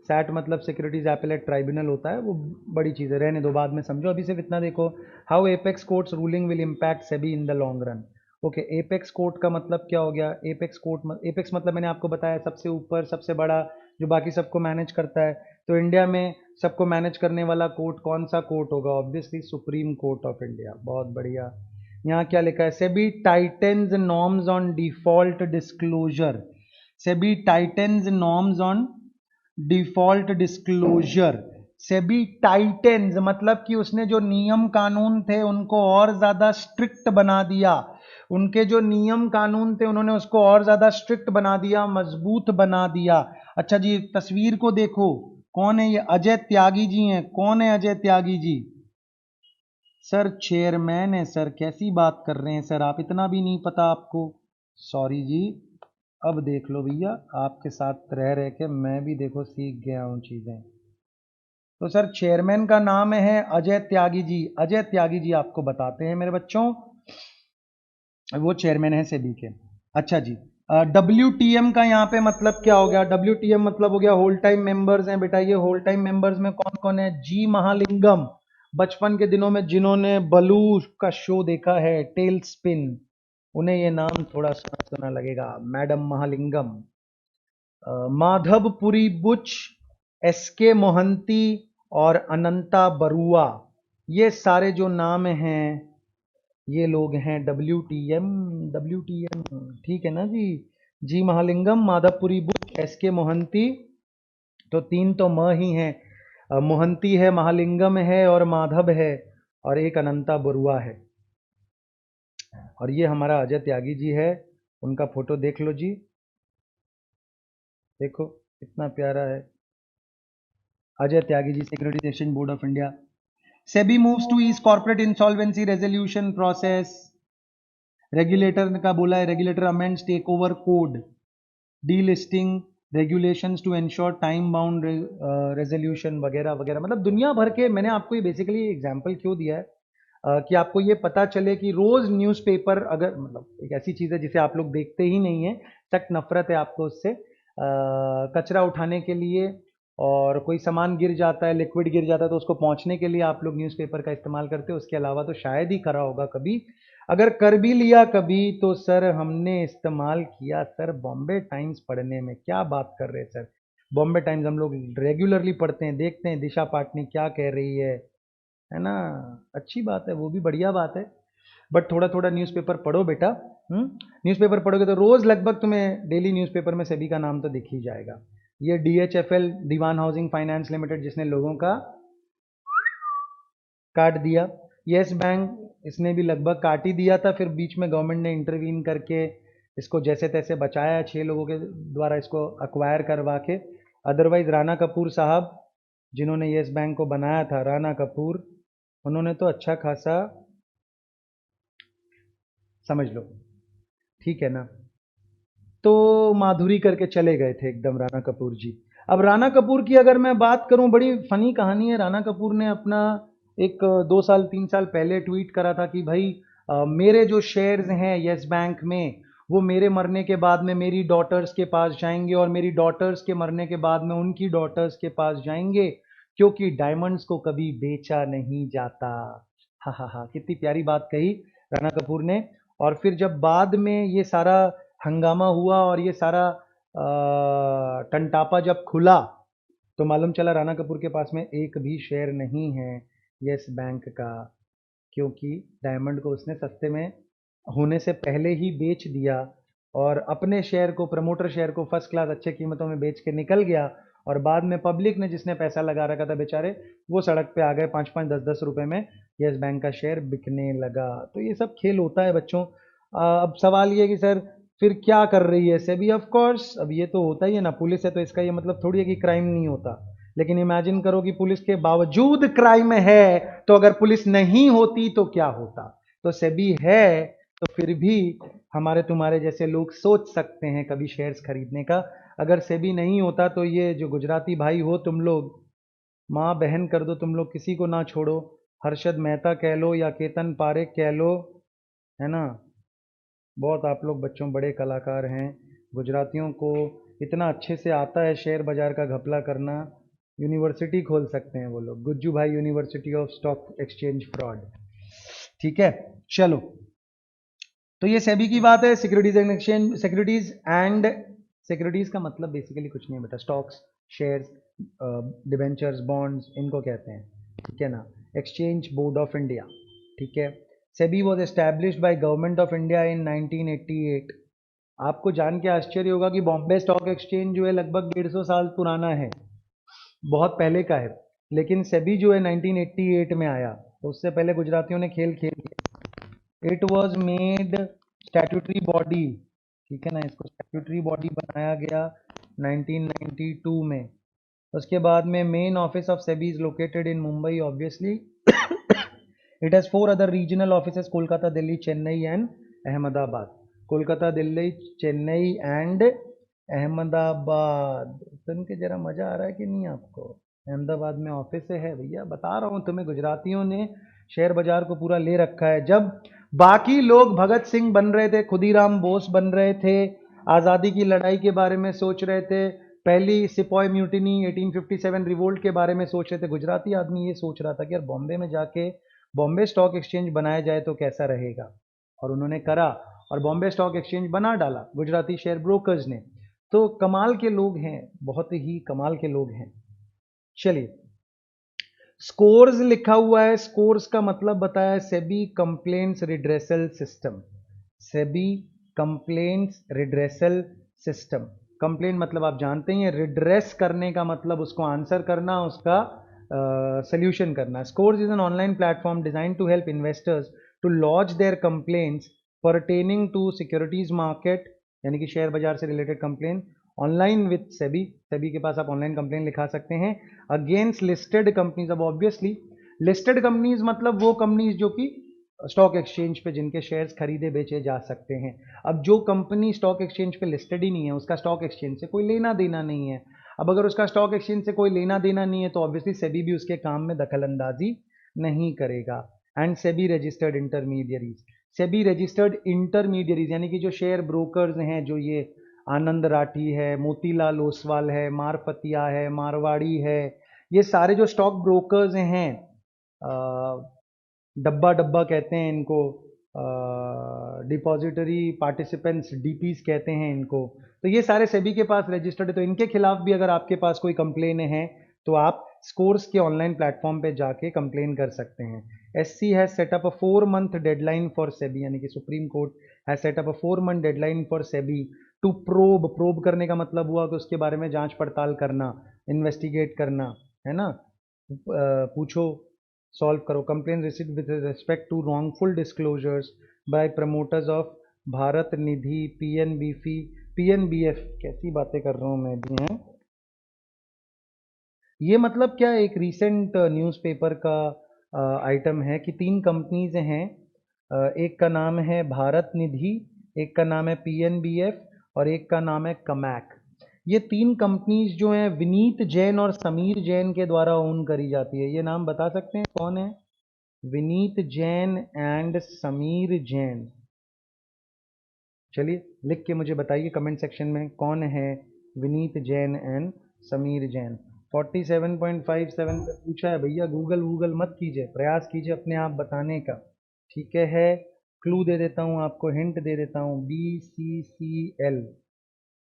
[SPEAKER 1] सैट मतलब सिक्योरिटीज एपेलेट ट्राइब्यूनल होता है, वो बड़ी चीज है, रहने दो, बाद में समझो। अभी सिर्फ इतना देखो, how apex courts ruling will impact SEBI in the long run. Okay, apex court का मतलब क्या हो गया? एपेक्स कोर्ट, एपेक्स मतलब मैंने आपको बताया सबसे ऊपर, सबसे बड़ा, जो बाकी सबको मैनेज करता है। तो इंडिया में सबको मैनेज करने वाला कोर्ट कौन सा कोर्ट होगा? Obviously supreme court of India. बहुत बढ़िया। यहाँ क्या लिखा है? SEBI titans norms on default disclosure. SEBI titans norms on default disclosure. SEBI titans मतलब कि उसने जो नियम कानून थे उनको और ज्यादा स्ट्रिक्ट बना दिया। उनके जो नियम कानून थे उन्होंने उसको और ज्यादा स्ट्रिक्ट बना दिया, मजबूत बना दिया। अच्छा जी, तस्वीर को देखो, कौन है ये? अजय त्यागी जी हैं। कौन है अजय त्यागी जी? सर चेयरमैन है सर। कैसी बात कर रहे हैं सर आप? इतना भी नहीं पता आपको? सॉरी जी। अब देख लो भैया, आपके साथ रह रह के मैं भी देखो सीख गया हूँ चीजें। तो सर चेयरमैन का नाम है अजय त्यागी जी। अजय त्यागी जी आपको बताते हैं मेरे बच्चों, वो चेयरमैन है सेबी के। अच्छा जी, WTM का यहाँ पे मतलब क्या हो गया? WTM मतलब हो गया होल टाइम मेंबर्स हैं बेटा। ये होल टाइम मेंबर्स में कौन कौन है? जी महालिंगम, बचपन के दिनों में जिन्होंने बलू का शो देखा है, टेल स्पिन, उन्हें ये नाम थोड़ा सुना सुना लगेगा, मैडम महालिंगम। माधवपुरी बुच, SK मोहंती और अनंता बरुआ, ये सारे जो नाम हैं ये लोग हैं WTM। WTM ठीक है ना जी? जी महालिंगम, माधवपुरी बुच, SK मोहंती, तो तीन तो म ही हैं। मोहंती है, महालिंगम है और माधव है, और एक अनंता बरुआ है। और ये हमारा अजय त्यागी जी है, उनका फोटो देख लो जी, देखो कितना प्यारा है Ajay Tyagi ji, securities exchange board of India. SEBI moves to ease corporate insolvency resolution process. Regulator का बोला है, regulator amends takeover code, delisting regulations to ensure time bound resolution वगैरह वगैरह। मतलब दुनिया भर के, मैंने आपको ये बेसिकली एग्जांपल क्यों दिया है कि आपको ये पता चले कि रोज न्यूज़पेपर, अगर मतलब एक ऐसी चीज़ है जिसे आप लोग देखते ही नहीं है, सख्त नफरत है आपको उससे, कचरा उठाने के लिए और कोई सामान गिर जाता है, लिक्विड गिर जाता है, तो उसको पहुंचने के लिए आप लोग न्यूज़पेपर का इस्तेमाल करते हो। उसके अलावा तो शायद ही करा होगा कभी। अगर कर भी लिया कभी तो सर हमने इस्तेमाल किया सर बॉम्बे टाइम्स पढ़ने में। क्या बात कर रहे हैं सर? बॉम्बे टाइम्स हम लोग रेगुलरली पढ़ते हैं, देखते हैं दिशा पाटनी क्या कह रही है ना? अच्छी बात है, वो भी बढ़िया बात है। बट थोड़ा थोड़ा न्यूज़पेपर पढ़ो बेटा। न्यूज़पेपर पढ़ोगे तो रोज लगभग तुम्हें डेली न्यूज़पेपर में सेबी का नाम तो दिख ही जाएगा। ये DHFL, दीवान हाउसिंग फाइनेंस लिमिटेड, जिसने लोगों का काट दिया, यस बैंक इसने भी लगभग काट ही दिया था, फिर बीच में गवर्नमेंट ने इंटरवीन करके इसको जैसे तैसे बचाया 6 लोगों के द्वारा इसको अक्वायर करवा के। अदरवाइज राणा कपूर साहब जिन्होंने यस बैंक को बनाया था, राणा कपूर, उन्होंने तो अच्छा खासा, समझ लो, ठीक है ना। तो माधुरी करके चले गए थे एकदम राणा कपूर जी। अब राणा कपूर की अगर मैं बात करूं, बड़ी फनी कहानी है। राणा कपूर ने अपना एक 2 साल 3 साल पहले ट्वीट करा था कि भाई मेरे जो शेयर्स हैं यस बैंक में, वो मेरे मरने के बाद में मेरी डॉटर्स के पास जाएंगे और मेरी डॉटर्स के मरने के बाद में उनकी डॉटर्स के पास जाएंगे, क्योंकि डायमंड्स को कभी बेचा नहीं जाता। हा हा हा, कितनी प्यारी बात कही राणा कपूर ने। और फिर जब बाद में ये सारा हंगामा हुआ और ये सारा टंटापा जब खुला, तो मालूम चला राणा कपूर के पास में एक भी शेयर नहीं है यस बैंक का, क्योंकि डायमंड को उसने सस्ते में होने से पहले ही बेच दिया और अपने शेयर को, प्रमोटर शेयर को फर्स्ट क्लास अच्छे कीमतों में बेच के निकल गया। और बाद में पब्लिक ने, जिसने पैसा लगा रखा था बेचारे, वो सड़क पे आ गए, 5-5 10-10 रुपए में यस बैंक का शेयर बिकने लगा। तो ये सब खेल होता है बच्चों। अब सवाल ये है कि सर फिर क्या कर रही है सेबी? ऑफ कोर्स अब ये तो होता ही है ना, पुलिस है तो इसका ये मतलब थोड़ी है कि क्राइम नहीं होता। लेकिन इमेजिन करो कि पुलिस के बावजूद क्राइम है, तो अगर पुलिस नहीं होती तो क्या होता? तो सेबी है तो फिर भी हमारे तुम्हारे जैसे लोग सोच सकते हैं कभी शेयर्स खरीदने का। अगर सेबी नहीं होता तो ये जो गुजराती भाई हो तुम लोग, माँ बहन कर दो तुम लोग, किसी को ना छोड़ो। हर्षद मेहता कह लो या केतन पारेख कह लो, है ना, बहुत आप लोग बच्चों बड़े कलाकार हैं। गुजरातियों को इतना अच्छे से आता है शेयर बाजार का घपला करना, यूनिवर्सिटी खोल सकते हैं वो लोग, गुज्जू भाई university of stock exchange fraud. ठीक है, चलो। तो ये सेबी की बात है, securities and exchange, securities and, securities का मतलब बेसिकली कुछ नहीं बेटा, स्टॉक्स, शेयर्स, डिबेंचर्स, बॉन्ड्स, इनको कहते हैं, ठीक है ना। एक्सचेंज बोर्ड ऑफ इंडिया, ठीक है। SEBI was established by government of India in 1988। आपको जान के आश्चर्य होगा कि बॉम्बे स्टॉक एक्सचेंज जो है लगभग 150 साल पुराना है, बहुत पहले का है। लेकिन सेबी जो है 1988 में आया, तो उससे पहले गुजरातियों ने खेल खेल दिया। It was made statutory body, ठीक है ना, इसको स्टैट्यूटरी बॉडी बनाया गया 1992 में। उसके बाद में main office of SEBI is located in Mumbai obviously. It has 4 other regional offices, Kolkata, Delhi, Chennai and Ahmedabad. Kolkata, Delhi, Chennai and Ahmedabad. सुन के जरा मजा आ रहा है कि नहीं आपको? अहमदाबाद में ऑफिस है भैया, बता रहा हूँ तुम्हें, गुजरातियों ने शेयर बाजार को पूरा ले रखा है। जब बाकी लोग भगत सिंह बन रहे थे, खुदीराम बोस बन रहे थे, आज़ादी की लड़ाई के बारे में सोच रहे थे, पहली सिपॉय म्यूटिनी 1857 रिवोल्ट के बारे में सोच रहे थे, गुजराती आदमी ये सोच रहा था कि यार बॉम्बे में जाके बॉम्बे स्टॉक एक्सचेंज बनाया जाए तो कैसा रहेगा। और उन्होंने करा और बॉम्बे स्टॉक एक्सचेंज बना डाला गुजराती शेयर ब्रोकर्स ने। तो कमाल के लोग हैं, बहुत ही कमाल के लोग हैं। चलिए, स्कोर्स लिखा हुआ है, स्कोर्स का मतलब बताया, SEBI complaints redressal system. SEBI complaints redressal system. Complaint मतलब आप जानते ही हैं, रिड्रेस करने का मतलब उसको आंसर करना, उसका सोल्यूशन करना। Scores is an online platform design to help investors to launch their complaints pertaining to securities market, यानी कि शेयर बाजार से related complain online with SEBI. SEBI के पास आप ऑनलाइन कंप्लेन लिखा सकते हैं अगेंस्ट लिस्टेड कंपनीज। अब ऑब्वियसली लिस्टेड कंपनीज मतलब वो कंपनीज जो कि स्टॉक एक्सचेंज पे जिनके शेयर्स खरीदे बेचे जा सकते हैं। अब जो कंपनी स्टॉक एक्सचेंज पे लिस्टेड ही नहीं है, उसका स्टॉक एक्सचेंज से कोई लेना देना नहीं है। अब अगर उसका स्टॉक एक्सचेंज से कोई लेना देना नहीं है तो ऑब्वियसली सेबी भी उसके काम में दखल अंदाजी नहीं करेगा। And SEBI registered intermediaries, SEBI registered intermediaries यानी कि जो शेयर ब्रोकर्स हैं, जो ये आनंद राठी है, मोतीलाल ओसवाल है, मारफतिया है, मारवाड़ी है, ये सारे जो स्टॉक ब्रोकर्स हैं, डब्बा डब्बा कहते हैं इनको, डिपॉजिटरी पार्टिसिपेंट्स, डीपीज कहते हैं इनको। तो ये सारे सेबी के पास रजिस्टर्ड है, तो इनके खिलाफ भी अगर आपके पास कोई कंप्लेन है तो आप स्कोर्स के ऑनलाइन प्लेटफॉर्म पे जाके कंप्लेन कर सकते हैं। SC has set up a 4 month deadline for SEBI, यानी कि Supreme Court has set up a 4 month deadline for SEBI to probe. Probe करने का मतलब हुआ कि उसके बारे में जांच पड़ताल करना, इन्वेस्टिगेट करना, है ना, पूछो सॉल्व करो। Complaint received with respect to wrongful disclosures by promoters of Bharat Nidhi PNBF, कैसी बातें कर रहा हूँ मैं भी हैं। ये मतलब क्या, एक रीसेंट न्यूज़पेपर का आइटम है कि 3 कंपनीज हैं, एक का नाम है भारत निधि, एक का नाम है पीएनबीएफ और एक का नाम है कमैक। ये 3 कंपनीज जो हैं विनीत जैन और समीर जैन के द्वारा ओन करी जाती है। ये नाम बता सकते हैं कौन है? विनीत जैन एंड समीर जैन। चलिए लिख के मुझे बताइए कमेंट सेक्शन में कौन है विनीत जैन एंड समीर जैन। 47.57 पे पूछा है भैया, गूगल मत कीजिए, प्रयास कीजिए अपने आप बताने का। ठीक है, क्लू दे देता हूँ आपको, हिंट दे देता हूँ, BCCL।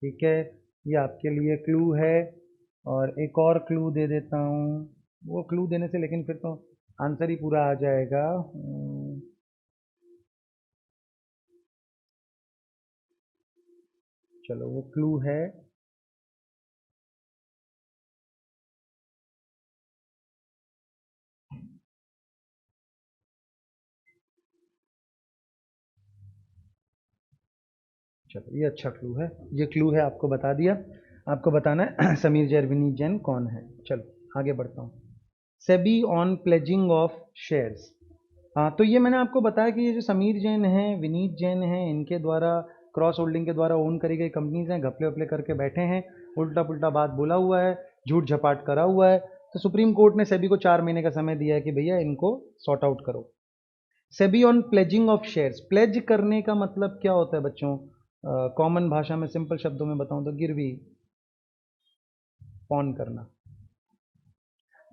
[SPEAKER 1] ठीक है, ये आपके लिए क्लू है। और एक और क्लू दे देता हूँ, वो क्लू देने से लेकिन फिर तो आंसर ही पूरा आ जाएगा। चलो वो क्लू है, चलो ये अच्छा क्लू है, ये क्लू है, आपको बता दिया। आपको बताना है समीर जैन विनीत जैन कौन है। चलो आगे बढ़ता हूँ। SEBI on pledging of shares. हाँ, तो ये मैंने आपको बताया कि ये जो समीर जैन हैं, विनीत जैन हैं, इनके द्वारा क्रॉस होल्डिंग के द्वारा ओन करी गई कंपनीज हैं, घपले वपले करके बैठे हैं, उल्टा पुल्टा बात बोला हुआ है, झूठ झपाट करा हुआ है। तो सुप्रीम कोर्ट ने सेबी को 4 महीने का समय दिया है कि भैया इनको सॉर्ट आउट करो। SEBI on pledging of shares, pledge करने का मतलब क्या होता है बच्चों? कॉमन भाषा में सिंपल शब्दों में बताऊं तो गिरवी पॉन करना।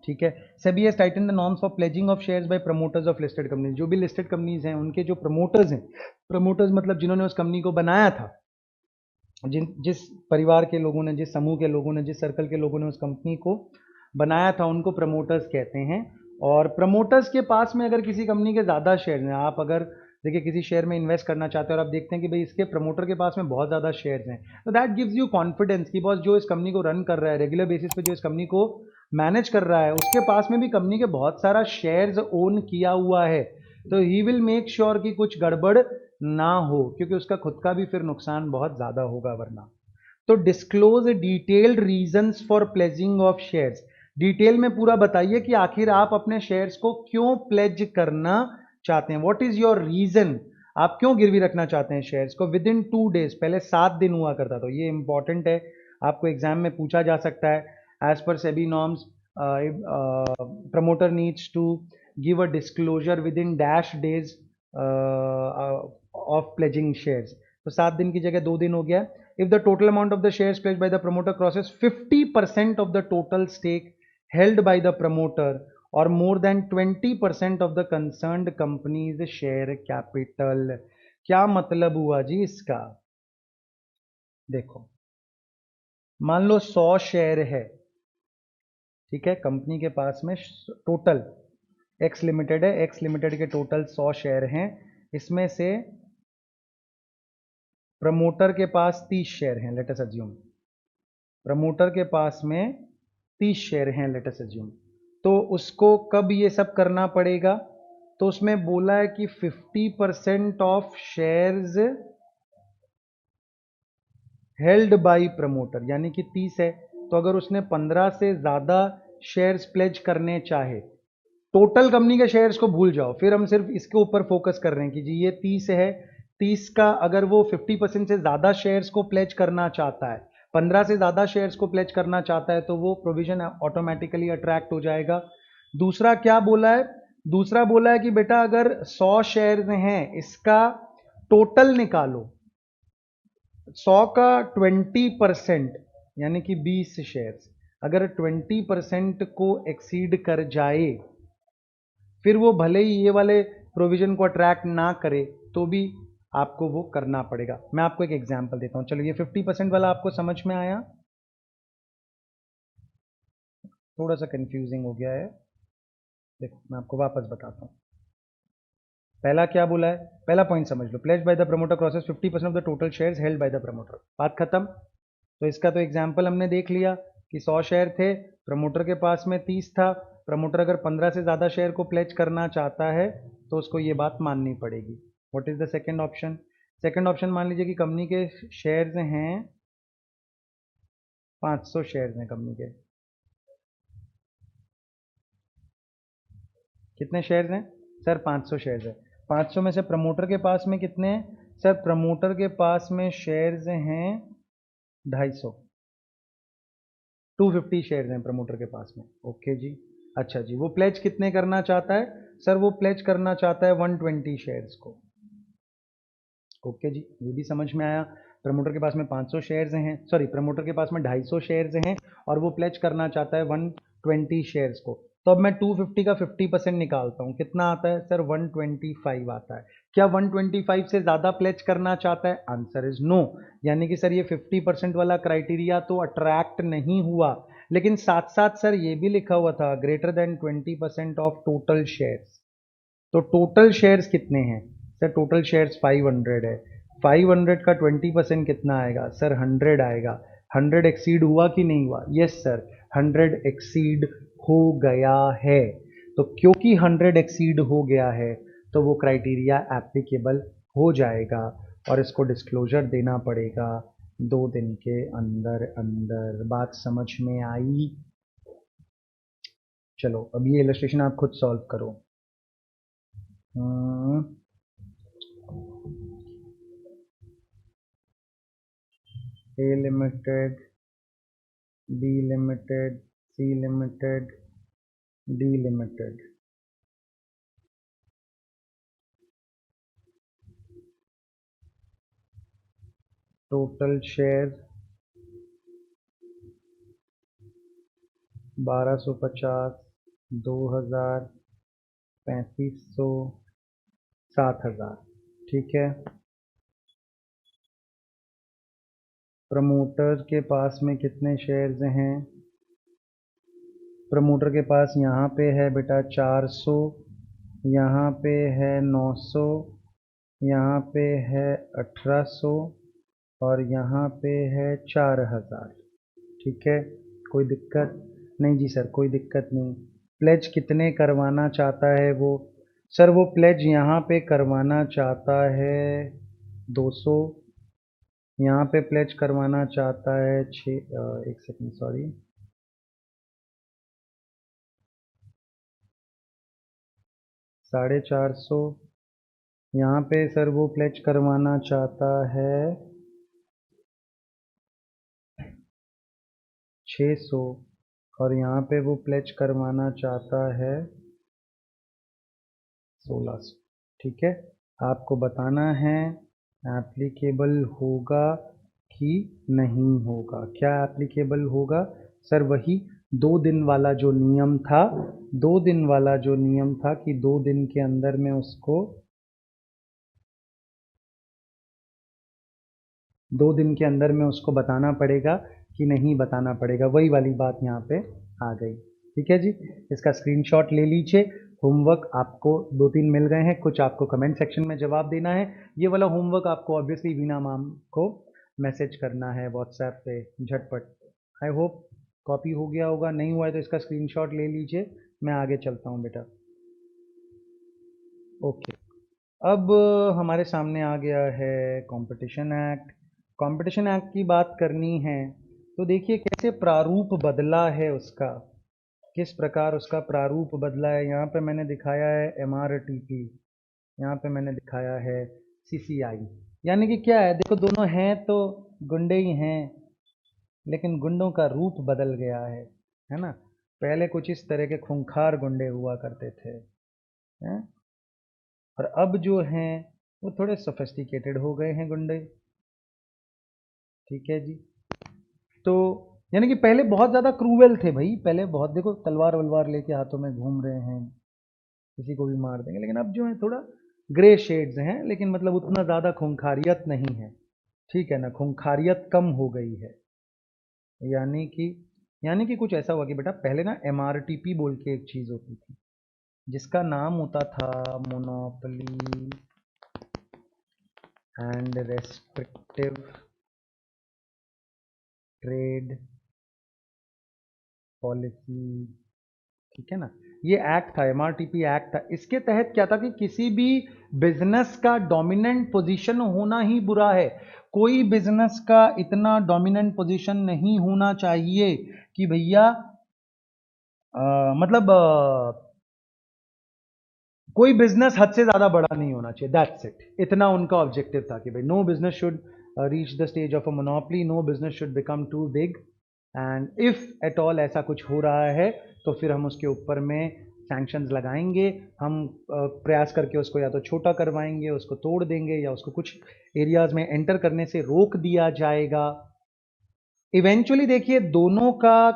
[SPEAKER 1] ठीक है, SEBI has tighten the norms for pledging of shares by promoters of listed companies. जो भी लिस्टेड कंपनीज हैं उनके जो प्रमोटर्स हैं, प्रमोटर्स मतलब जिन्होंने उस कंपनी को बनाया था, जिस परिवार के लोगों ने, जिस समूह के लोगों ने, जिस सर्कल के लोगों ने उस कंपनी को बनाया था, उनको प्रमोटर्स कहते हैं। और प्रमोटर्स के पास में अगर किसी कंपनी के ज़्यादा शेयर हैं, आप अगर देखिए किसी शेयर में इन्वेस्ट करना चाहते हैं और आप देखते हैं कि भाई इसके प्रमोटर के पास में बहुत ज़्यादा शेयर्स हैं, तो दैट गिव्स यू कॉन्फिडेंस कि बॉस जो इस कंपनी को रन कर रहा है, रेगुलर बेसिस पे जो इस कंपनी को मैनेज कर रहा है, उसके पास में भी कंपनी के बहुत सारा शेयर्स ओन किया हुआ है। तो ही विल मेक श्योर कि कुछ गड़बड़ ना हो, क्योंकि उसका खुद का भी फिर नुकसान बहुत ज़्यादा होगा वरना। तो disclose detailed reasons for pledging of shares. Detail में पूरा बताइए कि आखिर आप अपने शेयर्स को क्यों प्लेज करना चाहते हैं। व्हाट इज योर रीजन, आप क्यों गिरवी रखना चाहते हैं शेयर्स को। विद इन 2 डेज, पहले 7 दिन हुआ करता, तो ये इंपॉर्टेंट है, आपको एग्जाम में पूछा जा सकता है। As per SEBI norms, promoter needs to give a disclosure within dash days of pledging shares. तो 7 दिन की जगह 2 दिन हो गया। If the total amount of the shares pledged by the promoter crosses 50% of the total stake held by the promoter or more than 20% of the concerned company's share capital। क्या मतलब हुआ जी इसका? देखो, मान लो 100 शेयर है, ठीक है, कंपनी के पास में टोटल, एक्स लिमिटेड है, एक्स लिमिटेड के टोटल 100 शेयर हैं, इसमें से प्रमोटर के पास 30 शेयर हैं, लेट अस अज्यूम प्रमोटर के पास में 30 शेयर हैं, लेट अस अज्यूम। तो उसको कब ये सब करना पड़ेगा? तो उसमें बोला है कि 50% of shares held bye promoter, यानी कि 30 है, तो अगर उसने 15 से ज्यादा शेयर्स प्लेज करने चाहे, टोटल कंपनी के शेयर्स को भूल जाओ, फिर हम सिर्फ इसके ऊपर फोकस कर रहे हैं कि जी ये 30 है, 30 का अगर वो 50% से ज्यादा शेयर्स को प्लेज करना चाहता है, 15 से ज्यादा शेयर्स को प्लेज करना चाहता है, तो वो प्रोविजन ऑटोमेटिकली अट्रैक्ट हो जाएगा। दूसरा क्या बोला है? दूसरा बोला है कि बेटा अगर 100 शेयर्स हैं, इसका टोटल निकालो, 100 का 20% यानी कि 20 शेयर्स अगर 20% को एक्सीड कर जाए, फिर वो भले ही ये वाले प्रोविजन को अट्रैक्ट ना करे, तो भी आपको वो करना पड़ेगा। मैं आपको एक एग्जांपल देता हूं, चलो ये 50% वाला आपको समझ में आया? थोड़ा सा कंफ्यूजिंग हो गया है, देखो मैं आपको वापस बताता हूं। पहला क्या बोला है? पहला पॉइंट समझ लो, pledge by the promoter crosses 50% of the total shares held by the promoter, बात खत्म। तो इसका तो एग्जाम्पल हमने देख लिया कि 100 शेयर थे, प्रमोटर के पास में 30 था, प्रमोटर अगर 15 से ज़्यादा शेयर को प्लेज करना चाहता है तो उसको ये बात माननी पड़ेगी। What is the second option? Second option मान लीजिए कि कंपनी के शेयर्स हैं 500 शेयर्स हैं कंपनी के। कितने शेयर्स हैं सर? 500 शेयर्स है। 500 में से प्रमोटर के पास में कितने हैं सर? प्रमोटर के पास में शेयर्स हैं 250। 250 शेयर्स हैं प्रमोटर के पास में। ओके जी। अच्छा जी, वो प्लेज कितने करना चाहता है सर? वो प्लेज करना चाहता है 120 शेयर्स को। ओके जी, ये भी समझ में आया। प्रमोटर के पास में 500 शेयर्स हैं, सॉरी प्रमोटर के पास में 250 शेयर्स हैं और वो प्लेज करना चाहता है 120 शेयर्स को। तो अब मैं 250 का 50% निकालता हूँ, कितना आता है सर? 125 आता है। क्या 125 से ज़्यादा प्लेज करना चाहता है? Answer is no. यानी कि सर ये 50% वाला क्राइटेरिया तो अट्रैक्ट नहीं हुआ, लेकिन साथ साथ सर ये भी लिखा हुआ था greater than 20% of total shares. तो टोटल शेयर्स कितने हैं सर? टोटल शेयर्स 500 है। 500 का 20% कितना आएगा सर? 100 आएगा। 100 एक्सीड हुआ कि नहीं हुआ? यस सर, 100 एक्सीड हो गया है। तो क्योंकि 100 एक्सीड हो गया है तो वो क्राइटेरिया एप्लीकेबल हो जाएगा और इसको डिस्क्लोजर देना पड़ेगा 2 दिन के अंदर अंदर। बात समझ में आई? चलो अब ये इलस्ट्रेशन आप खुद सॉल्व करो। A limited, B limited, C limited, D limited. Total share 1250, 2000, 3500, 7000। ठीक है। प्रमोटर के पास में कितने शेयर्स हैं? प्रमोटर के पास यहाँ पे है बेटा 400, यहाँ पे है 900, यहाँ पे है 1800 और यहाँ पे है 4000। ठीक है, कोई दिक्कत नहीं जी सर? कोई दिक्कत नहीं। प्लेज कितने करवाना चाहता है वो? सर वो प्लेज यहाँ पे करवाना चाहता है 200, यहाँ पे प्लेज करवाना चाहता है एक सेकंड सॉरी, 450। यहाँ पे सर वो प्लेज करवाना चाहता है 600 और यहाँ पे वो प्लेज करवाना चाहता है 1600। ठीक है, आपको बताना है एप्लीकेबल होगा कि नहीं होगा। क्या एप्लीकेबल होगा सर? वही 2 दिन वाला जो नियम था, 2 दिन वाला जो नियम था कि 2 दिन के अंदर में उसको 2 दिन के अंदर में उसको बताना पड़ेगा कि नहीं बताना पड़ेगा। वही वाली बात यहाँ पे आ गई। ठीक है जी, इसका स्क्रीनशॉट ले लीजिए। होमवर्क आपको 2-3 मिल गए हैं, कुछ आपको कमेंट सेक्शन में जवाब देना है। ये वाला होमवर्क आपको ऑब्वियसली वीना मैम को मैसेज करना है व्हाट्सएप पे झटपट। आई होप कॉपी हो गया होगा, नहीं हुआ है तो इसका स्क्रीनशॉट ले लीजिए। मैं आगे चलता हूँ बेटा। ओके, अब हमारे सामने आ गया है कंपटीशन एक्ट। कंपटीशन एक्ट की बात करनी है तो देखिए कैसे प्रारूप बदला है उसका, किस प्रकार उसका प्रारूप बदला है। यहाँ पे मैंने दिखाया है MRTP, यहाँ पे मैंने दिखाया है CCI। यानी कि क्या है, देखो दोनों हैं तो गुंडे ही हैं, लेकिन गुंडों का रूप बदल गया है ना। पहले कुछ इस तरह के खूंखार गुंडे हुआ करते थे, हैं? और अब जो हैं वो थोड़े सोफिस्टिकेटेड हो गए हैं गुंडे। ठीक है जी। तो यानी कि पहले बहुत ज़्यादा क्रूएल थे भाई, पहले बहुत, देखो तलवार वलवार लेके हाथों में घूम रहे हैं, किसी को भी मार देंगे। लेकिन अब जो है थोड़ा ग्रे शेड्स हैं, लेकिन मतलब उतना ज़्यादा खूंखारियत नहीं है। ठीक है ना, खूंखारियत कम हो गई है। यानी कि कुछ ऐसा हुआ कि बेटा पहले ना MRTP बोल के एक चीज़ होती थी जिसका नाम होता था monopoly and restrictive trade policy ठीक है ना। ये एक्ट था, एमआरटीपी एक्ट था। इसके तहत क्या था कि किसी भी बिजनेस का डोमिनेंट पोजीशन होना ही बुरा है। कोई बिजनेस का इतना डोमिनेंट पोजीशन नहीं होना चाहिए कि भैया मतलब कोई बिजनेस हद से ज्यादा बड़ा नहीं होना चाहिए, दैट्स इट। इतना उनका ऑब्जेक्टिव था कि भाई no business should reach the stage of a monopoly, no business should become too big, and if at all ऐसा कुछ हो रहा है तो फिर हम उसके ऊपर में सैंक्शंस लगाएंगे। हम प्रयास करके उसको या तो छोटा करवाएंगे, उसको तोड़ देंगे, या उसको कुछ एरियाज में एंटर करने से रोक दिया जाएगा। इवेंचुअली देखिए दोनों का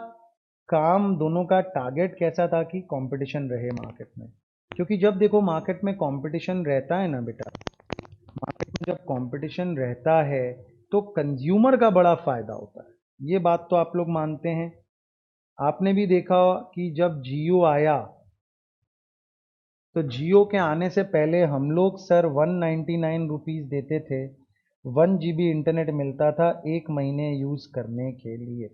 [SPEAKER 1] काम, दोनों का टारगेट कैसा था कि कंपटीशन रहे मार्केट में। क्योंकि जब देखो मार्केट में कंपटीशन रहता है ना बेटा, मार्केट में जब कंपटीशन रहता है तो कंज्यूमर का बड़ा फायदा होता है। ये बात तो आप लोग मानते हैं। आपने भी देखा कि जब जियो आया तो जियो के आने से पहले हम लोग सर 199 रुपीज़ देते थे, 1 GB इंटरनेट मिलता था एक महीने यूज़ करने के लिए।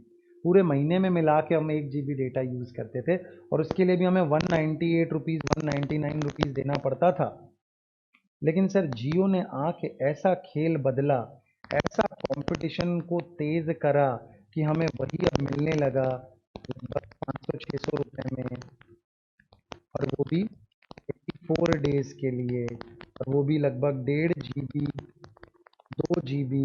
[SPEAKER 1] पूरे महीने में मिला के हम 1 GB डेटा यूज़ करते थे, और उसके लिए भी हमें 198 रुपीज़ 199 रुपीज़ देना पड़ता था। लेकिन सर जियो ने आके ऐसा खेल बदला, ऐसा कंपटीशन को तेज करा कि हमें वही अब मिलने लगा लगभग 500-600 रुपये में, और वो भी 4 डेज के लिए, और वो भी लगभग 1.5 GB 2 GB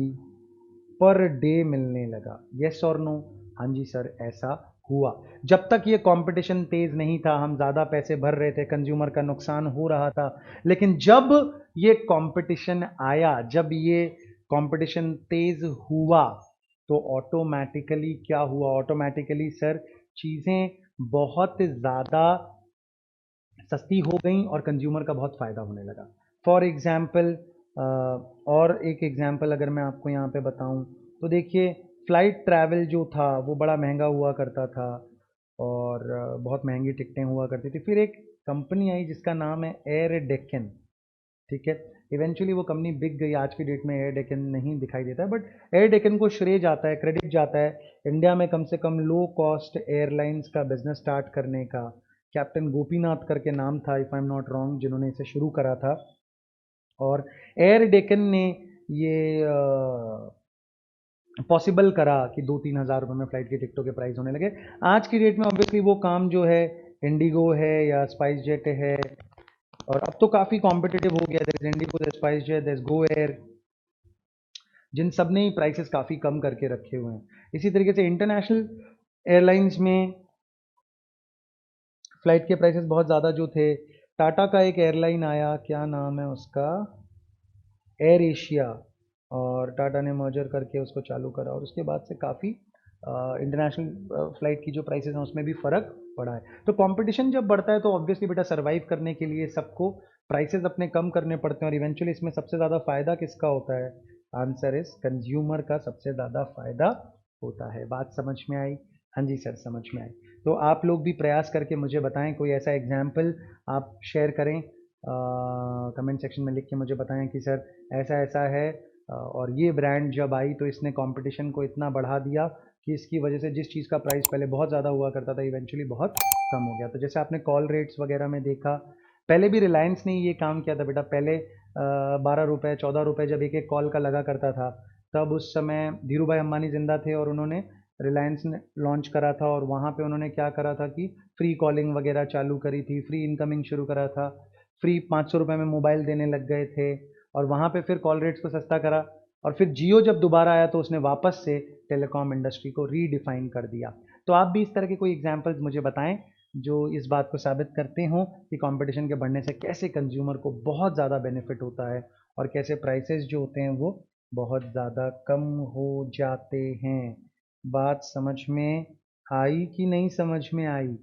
[SPEAKER 1] पर डे मिलने लगा। यस और नो? हाँ जी सर, ऐसा हुआ। जब तक ये कंपटीशन तेज नहीं था, हम ज़्यादा पैसे भर रहे थे, कंज्यूमर का नुकसान हो रहा था। लेकिन जब ये कंपटीशन आया, जब ये कंपटीशन तेज हुआ, तो ऑटोमेटिकली क्या हुआ? ऑटोमेटिकली सर चीज़ें बहुत ज़्यादा सस्ती हो गई और कंज्यूमर का बहुत फ़ायदा होने लगा। फॉर एग्ज़ाम्पल, और एक एग्ज़ाम्पल अगर मैं आपको यहाँ पे बताऊँ तो देखिए, फ़्लाइट ट्रैवल जो था वो बड़ा महंगा हुआ करता था, और बहुत महंगी टिकटें हुआ करती थी। फिर एक कंपनी आई जिसका नाम है एयर डेक्कन, ठीक है। इवेंचुअली वो कंपनी बिक गई, आज की डेट में एयर डेक्कन नहीं दिखाई देता है, बट एयर डेक्कन को श्रेय जाता है, क्रेडिट जाता है इंडिया में कम से कम लो कॉस्ट एयरलाइंस का बिजनेस स्टार्ट करने का। कैप्टन गोपीनाथ करके नाम था, if I am not wrong, जिन्होंने इसे शुरू करा था। और एयर डेक्कन ने ये पॉसिबल करा कि 2-3 हज़ार रुपये में फ़्लाइट की टिकटों के प्राइस होने लगे। आज की डेट में ऑब्वियसली वो काम जो है इंडिगो है या स्पाइस जेट है, और अब तो काफ़ी कॉम्पिटिटिव हो गया। There is IndiGo, there SpiceJet, there GoAir, जिन सब ने ही प्राइसेस काफ़ी कम करके रखे हुए हैं। इसी तरीके से इंटरनेशनल एयरलाइंस में फ़्लाइट के प्राइसेस बहुत ज़्यादा जो थे, टाटा का एक एयरलाइन आया, क्या नाम है उसका, एयर एशिया, और टाटा ने मर्जर करके उसको चालू करा, और उसके बाद से काफ़ी इंटरनेशनल फ़्लाइट की जो प्राइसेस हैं उसमें भी फ़र्क पड़ा है। तो कंपटीशन जब बढ़ता है तो ऑब्वियसली बेटा सर्वाइव करने के लिए सबको प्राइसेस अपने कम करने पड़ते हैं, और इवेंचुअली इसमें सबसे ज़्यादा फ़ायदा किसका होता है? आंसर इज कंज्यूमर का सबसे ज़्यादा फ़ायदा होता है। बात समझ में आई? हाँ जी सर, समझ में आई। तो आप लोग भी प्रयास करके मुझे बताएं, कोई ऐसा एग्जाम्पल आप शेयर करें, कमेंट सेक्शन में लिख के मुझे बताएं कि सर ऐसा ऐसा है, और ये ब्रांड जब आई तो इसने कंपटीशन को इतना बढ़ा दिया कि इसकी वजह से जिस चीज़ का प्राइस पहले बहुत ज़्यादा हुआ करता था इवेंचुअली बहुत कम हो गया। तो जैसे आपने कॉल रेट्स वगैरह में देखा, पहले भी रिलायंस ने ये काम किया था बेटा। पहले 12 रुपये 14 रुपये जब एक एक कॉल का लगा करता था, तब उस समय धीरू भाई अम्बानी जिंदा थे और उन्होंने रिलायंस ने लॉन्च करा था, और वहाँ पे उन्होंने क्या करा था कि फ्री कॉलिंग वगैरह चालू करी थी, फ्री इनकमिंग शुरू करा था, फ्री 500 रुपये में मोबाइल देने लग गए थे, और वहाँ पे फिर कॉल रेट्स को सस्ता करा। और फिर जियो जब दोबारा आया तो उसने वापस से टेलीकॉम इंडस्ट्री को रीडिफाइन कर दिया। तो आप भी इस तरह के कोई एग्जांपल्स मुझे बताएं जो इस बात को साबित करते हों कि कंपटीशन के बढ़ने से कैसे कंज्यूमर को बहुत ज़्यादा बेनिफिट होता है, और कैसे प्राइसेस जो होते हैं वो बहुत ज़्यादा कम हो जाते हैं। बात समझ में आई कि नहीं समझ में आई?